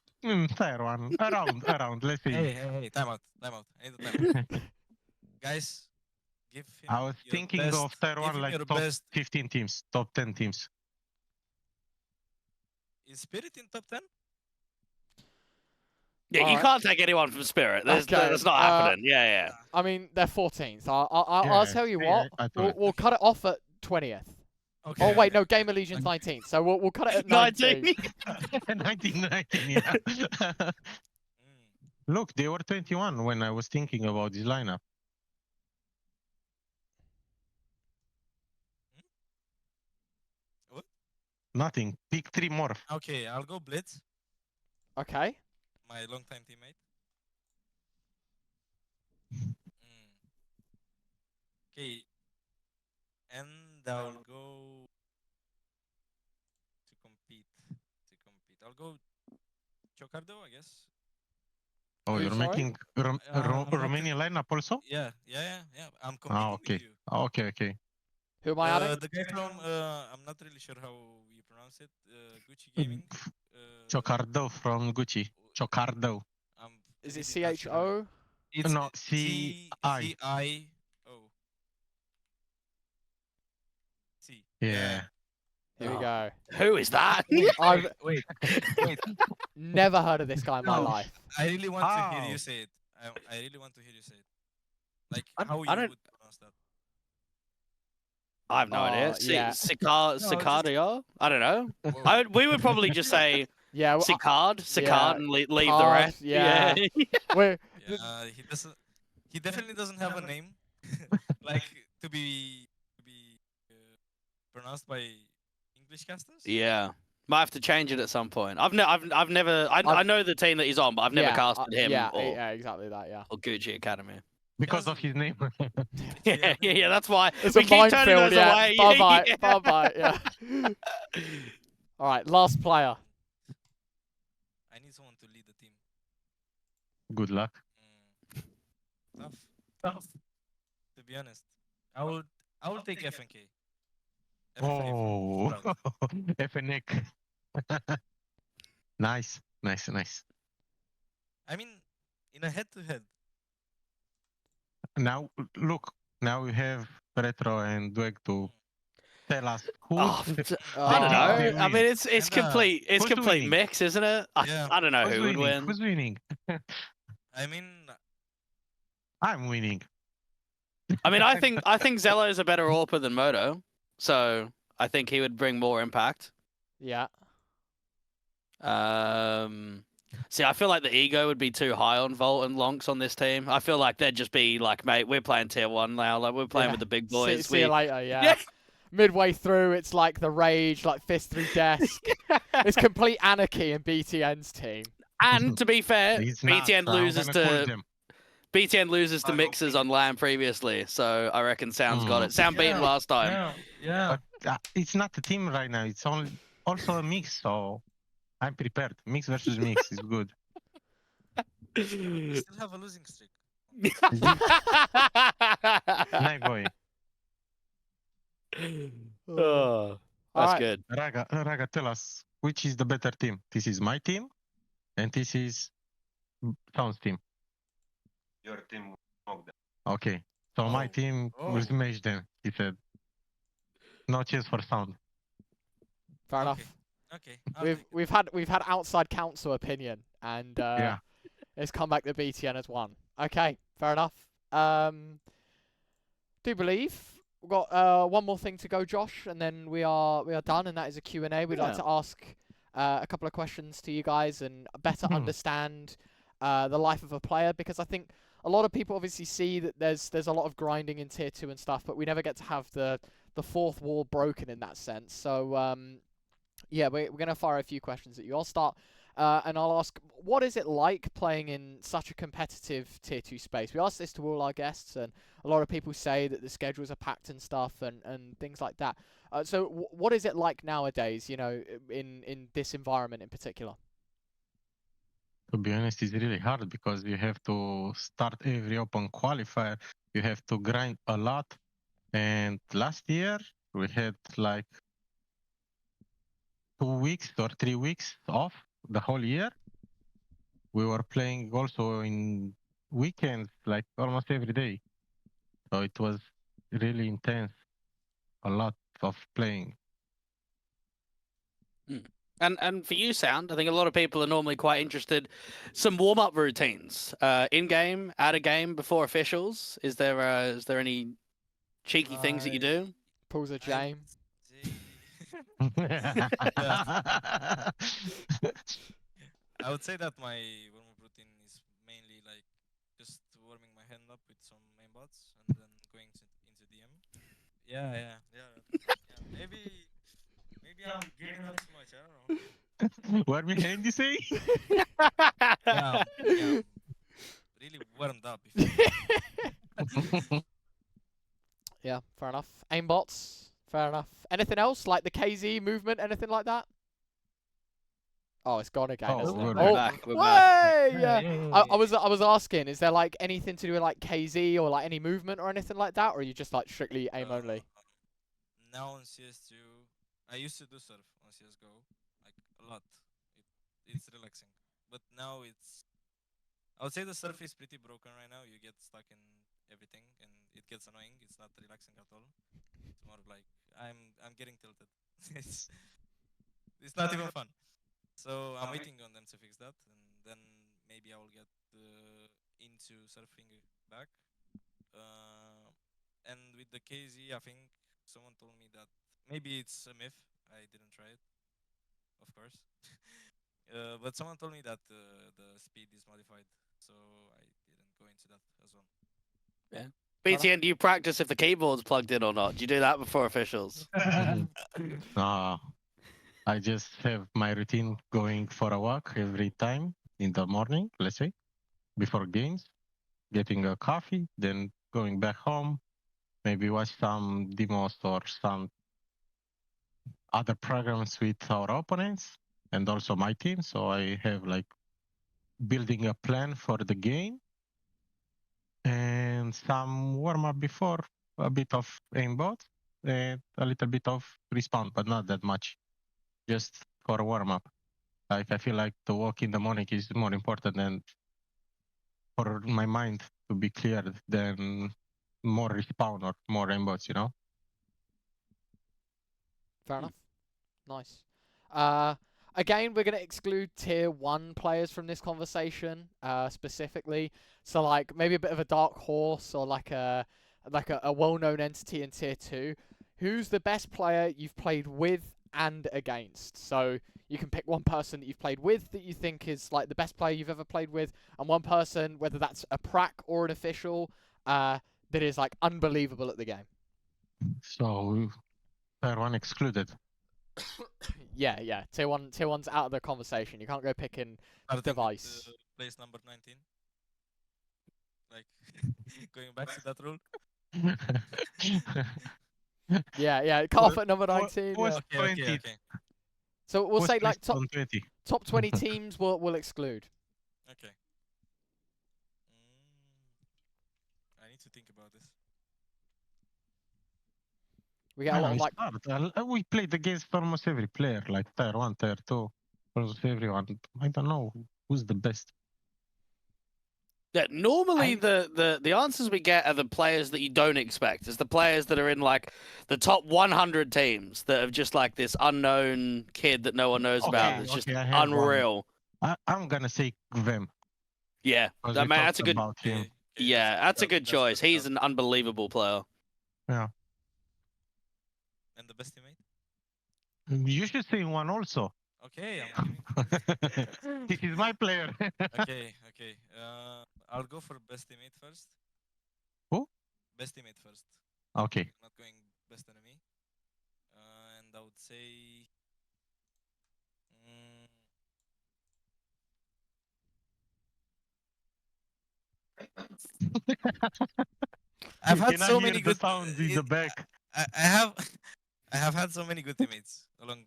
1. Around. Let's see. Hey, time out. I need a time. Guys, give him I was your thinking best, of tier give 1 him like your top best. 15 teams, top 10 teams. Is Spirit in top 10? Yeah, you Alright. can't take anyone from Spirit. That's Okay, not happening. Yeah. I mean, they're 14th. I'll Yeah, tell you yeah, what. I thought. We'll cut it off at 20th. Okay. Oh wait, no. Game of Legion's 19th. So we'll cut it at 19. 1919, yeah. Mm. Look, they were 21 when I was thinking about this lineup. What? Nothing. Pick 3 more. Okay, I'll go Blitz, Okay. my longtime teammate. Okay, and I'll go to compete. I'll go Chocardo, I guess. Oh, Who, you're sorry? making I'm not Romanian lineup also? Yeah. I'm Ah, competing okay. with you. Okay, okay. Who am I adding? The guy from I'm not really sure how you pronounce it. Gucci Gaming. Chocardo from Gucci. Chocardo. I'm Is it really not sure how CHO? It's No, C-I. C-I-O. C. Yeah. Here we Oh. go. Who is that? I've Wait. never heard of this guy in my No. life. I really want to hear How? you say it. I really want to hear you say it. Like I- how I you don't- would pronounce that. I have no idea. Yeah. Cicardia? I don't know. Whoa. We would probably just say Yeah, well, Cicard, yeah, and leave the Card, rest. yeah. we're, Yeah, he doesn't. He definitely doesn't have a name like to be pronounced by English casters. Yeah. Might have to change it at some point. I've never. I know the team that he's on, but I've never yeah, casted him yeah, or yeah, exactly that. Yeah. Gucci Academy. Because of his name. Yeah. That's why It's we a keep turning minefield. those Yeah. away. Bye bye. Yeah. Bye bye. Yeah. All right, last player. I need someone to lead the team. Good luck. Tough. To be honest, I will take FNK. Oh, FNK. Nice. I mean, in a head-to-head. Now, look. Now we have ReTr00 and Dweg to tell us who. Oh, I I don't they know. I win. mean, it's Kinda. complete. It's Who's complete winning? mix, isn't it? Yeah. I don't know Who's who would winning? win. Who's winning? I mean, I'm winning. I mean, I think Zello is a better AWPer than Moto, so I think he would bring more impact. Yeah. See, I feel like the ego would be too high on Volt and Lonks on this team. I feel like they'd just be like, mate, we're playing tier 1 now. Like we're playing Yeah. with the big See, boys. see you later. Yeah. Yeah. Midway through, it's like the rage, like fist through desk. It's complete anarchy in BTN's team. And to be fair, It's not, BTN so I'm loses gonna cool to them. BTN loses to mixers on LAN previously, so I reckon Sound's got it. Sound beat him last time. yeah. But it's not a team right now. It's only also a mix, so I'm prepared. Mix versus mix is good. We still have a losing streak. Nice boy. Oh, that's Alright. good. Raga, tell us which is the better team. This is my team, and this is Sound's team. Your team will smoke them. Okay, so my Oh. team will Oh. smash them. He said. No chance for Sound. Fair enough. Okay. I'll take it. We've had outside counsel opinion, and Yeah. it's come back that BTN has won. Okay, fair enough. Do believe we've got one more thing to go, Josh, and then we are done, and that is a Q&A. We'd like Yeah. to ask a couple of questions to you guys and better understand the life of a player, because I think a lot of people obviously see that there's a lot of grinding in tier 2 and stuff, but we never get to have the fourth wall broken in that sense. So yeah, we're going to fire a few questions at you. I'll start and I'll ask, what is it like playing in such a competitive tier 2 space? We ask this to all our guests, and a lot of people say that the schedules are packed and stuff and things like that. So what is it like nowadays, you know, in this environment in particular? To be honest, it's really hard because you have to start every open qualifier. You have to grind a lot. And last year we had like 2 weeks or 3 weeks off the whole year. We were playing also in weekends, like almost every day. So it was really intense. A lot of playing. And for you, Sound, I think a lot of people are normally quite interested. Some warm-up routines, in-game, out-of-game, before officials. Is there any cheeky things that you do? Pulls a Jame. I would say that my warm-up routine is mainly like just warming my hand up with some mainbots and then going into DM. Yeah. Maybe I'm giving up too much. I don't know. What we hand you say? Yeah, really warmed up. Yeah, fair enough. Aimbots, fair enough. Anything else, like the KZ movement, anything like that? Oh, it's gone again, Oh, isn't we're it? back. Oh, Back, we're back. way! Yeah. I was asking, is there like anything to do with like KZ or like any movement or anything like that, or are you just like strictly aim only? Now on CS2, I used to do surf on CSGO, like a lot. It's relaxing, but now I would say the surf is pretty broken right now. You get stuck in everything, and it gets annoying. It's not relaxing at all. It's more like I'm getting tilted. it's it's not even fun. So I'm waiting on them to fix that, and then maybe I will get into surfing back. And with the KZ, I think someone told me that maybe it's a myth. I didn't try it, of course. But someone told me that the speed is modified, so I didn't go into that as well. BTN, do you practice if the keyboard's plugged in or not? Do you do that before officials? I just have my routine going for a walk every time in the morning, let's say, before games, getting a coffee, then going back home, maybe watch some demos or some other programs with our opponents and also my team. So I have like building a plan for the game and some warm up before, a bit of aimbot and a little bit of respawn, but not that much, just for warm up. Like I feel like the walk in the morning is more important than for my mind to be cleared than more respawn or more aimbots, you know? Fair enough. Nice. Again, we're going to exclude tier 1 players from this conversation, specifically. So, like, maybe a bit of a dark horse or like a well-known entity in tier 2. Who's the best player you've played with and against? So, you can pick one person that you've played with that you think is, like, the best player you've ever played with, and one person, whether that's a prac or an official, that is, like, unbelievable at the game. So, tier 1 excluded. Yeah. Tier 1's out of the conversation. You can't go picking device. Place number 19. Like going back to that rule. Yeah. Cut off at number 19. was Yeah. 20. Okay. So we'll say like top 20. 20 teams we'll exclude. Okay. I need to think about this. We get a lot of like we played against almost every player, like tier 1, tier 2, almost everyone. I don't know who's the best. Yeah, normally the answers we get are the players that you don't expect. It's the players that are in like the top 100 teams that have just like this unknown kid that no one knows about. That's just unreal. I'm gonna say Vem. Yeah, man, that's a good. Him. Yeah, that's a good choice. He's an unbelievable player. Yeah. And the best teammate? You should say one also. Okay, This is my player. okay. I'll go for best teammate first. Who? Best teammate first. Okay. I'm not going best enemy. And I would say I've had so many good sounds in the back. I have had so many good teammates along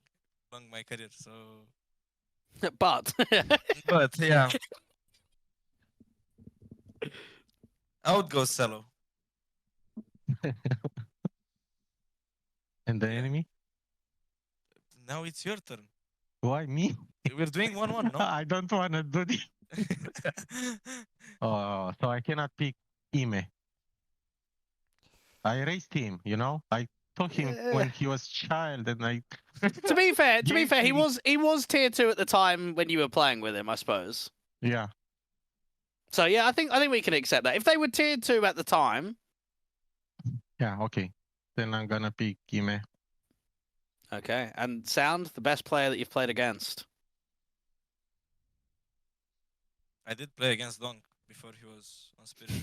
my career, so but yeah. I would go solo. And the enemy? Now it's your turn. Why me? We're doing 1-1, no? I don't want to do this. Oh, so I cannot pick Ime. I raised him, you know? I took him when he was child, and I. to be fair, he was tier 2 at the time when you were playing with him, I suppose. Yeah. So yeah, I think we can accept that. If they were tier 2 at the time. Yeah. Okay. Then I'm gonna pick Ime. Okay, and s0und, the best player that you've played against. I did play against Donk before he was on Spirit.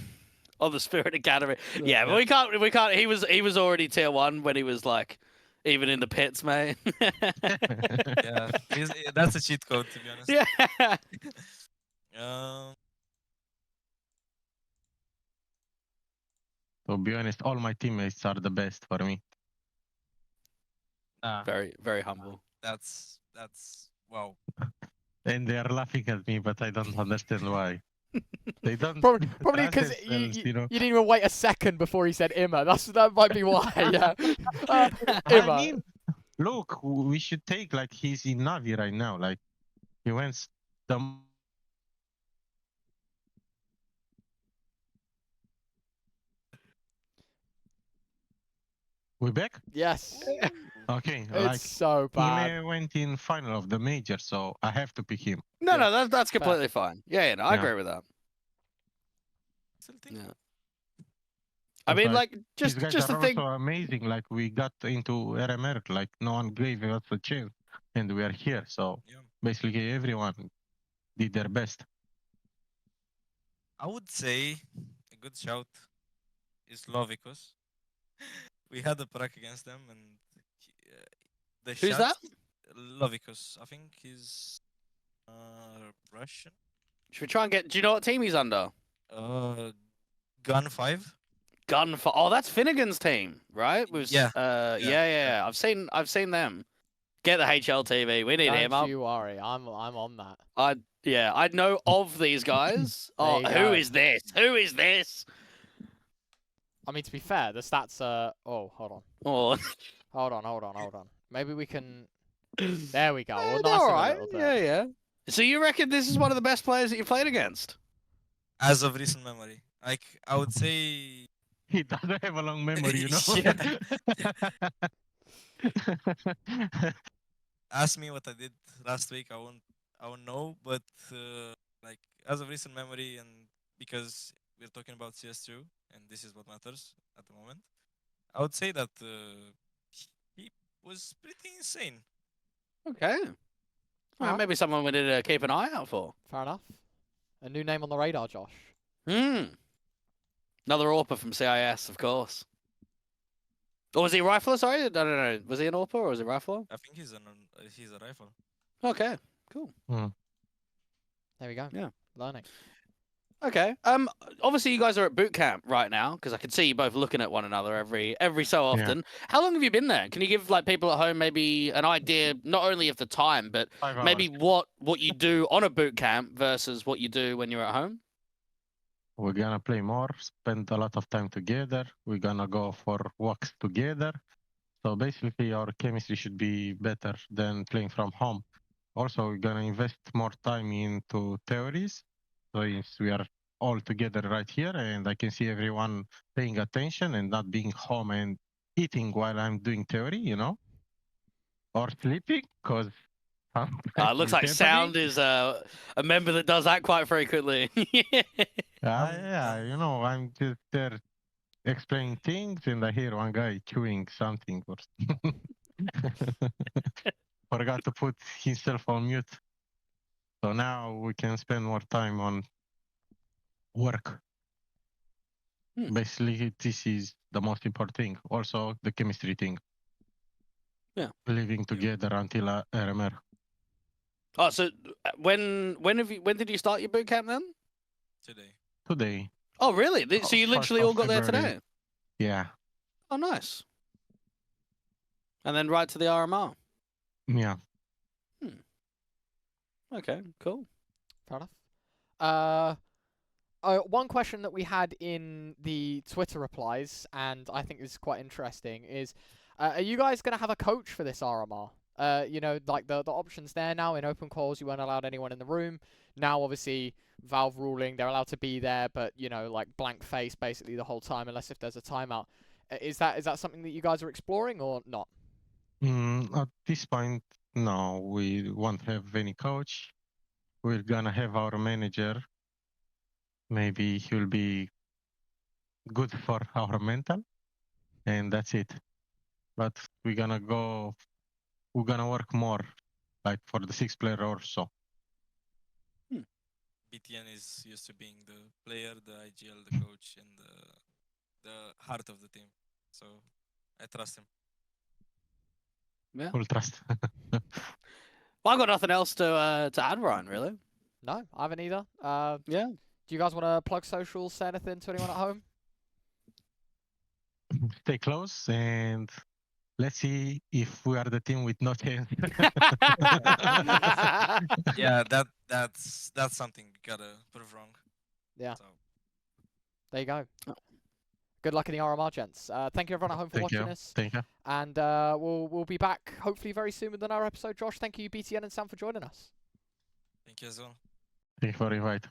On the Spirit Academy. Yeah, but we can't. He was already tier 1 when he was like, even in the pits, mate. Yeah, that's a cheat code, to be honest. Yeah. To be honest, all my teammates are the best for me. Very, very humble. That's wow. and they are laughing at me, but I don't understand why. They don't Probably trust because themselves, you know. you didn't even wait a second before he said Imma. That might be why. Yeah. I Imma. mean, look, we should take like he's in Navi right now. Like he went the we back? Yes. Okay, It's like so bad. Ime went in final of the major, so I have to pick him. No, Yeah. no, that's Fair. completely fine. Yeah, yeah, no, I Yeah. agree with that. Still think Yeah. I It's mean, like, like, These just guys the are thing. also amazing. Like we got into RMR, like no one gave us a chance, and we are here. So Yeah. basically, everyone did their best. I would say a good shout is Lovicus. We had a prac against them, and the Who's shots. that? Lovicus. I think he's Russian. Should we try and get? Do you know what team he's under? Gun 5. Gun for. Oh, that's Finnegan's team, right? With Yeah. yeah. I've seen them. Get the HLTV. We need him Don't up. you worry. I'm on that. I know of these guys. Oh, There you who go. is this? Who is this? I mean, to be fair, the stats are. Oh, hold on. Oh, Hold on. Maybe we can. There we go. We'll they're nice all it a right. little bit. Yeah, yeah. So you reckon this is one of the best players that you played against? As of recent memory, like I would say, He doesn't have a long memory, you know. ask me what I did last week. I won't know. But like as of recent memory, and because we're talking about CS2, and this is what matters at the moment, I would say that he was pretty insane. Okay. Well, Alright. maybe someone we need to keep an eye out for. Fair enough. A new name on the radar, Josh. Another AWPer from CIS, of course. Or was he a rifler? Sorry, I don't know. Was he an AWPer or was he a rifler? I think he's a rifle. Okay, cool. There we go. Yeah. Learning. Okay. Obviously you guys are at boot camp right now because I can see you both looking at one another every so often. How long have you been there? Can you give like people at home maybe an idea not only of the time but 5 hours. maybe what you do on a boot camp versus what you do when you're at home? We're gonna play more, spend a lot of time together. We're gonna go for walks together. So basically, our chemistry should be better than playing from home. Also, we're gonna invest more time into theories. So if we are all together right here, and I can see everyone paying attention and not being home and eating while I'm doing theory, you know, or sleeping, because It looks like Sound is a member that does that quite frequently. Yeah, you know, I'm just there explaining things, and I hear one guy chewing something or forgot to put himself on mute. So now we can spend more time on work. Basically, this is the most important thing. Also, the chemistry thing. Yeah. Living together until RMR. Oh, so when did you start your boot camp then? Today. Oh, really? So you 1st literally of all got there February. today? Yeah. Oh, nice. And then right to the RMR. Yeah. Okay, cool. Fair enough. One question that we had in the Twitter replies, and I think this is quite interesting, is are you guys going to have a coach for this RMR? You know, like the options there now in open calls, you weren't allowed anyone in the room. Now, obviously, Valve ruling, they're allowed to be there, but, you know, like blank face basically the whole time, unless if there's a timeout. Is that something that you guys are exploring or not? At this point, no, we won't have any coach. We're gonna have our manager. Maybe he'll be good for our mental, and that's it. But we're gonna work more, like for the 6 player or so. BTN is used to being the player, the IGL, the coach, and the heart of the team. So I trust him. Yeah. Full trust. Well, I've got nothing else to add, Ryan, really. No, I haven't either. Yeah. Do you guys want to plug socials, say anything to anyone at home? Stay close and let's see if we are the team with no chance. Yeah, that's something we gotta prove wrong. Yeah. So, There you go. Good luck in the RMR, gents. Thank you everyone at home for Thank you. watching us. Thank you. And we'll be back hopefully very soon with another episode. Josh, thank you BTN and Sam for joining us. thank you as well. Thank you for the invite.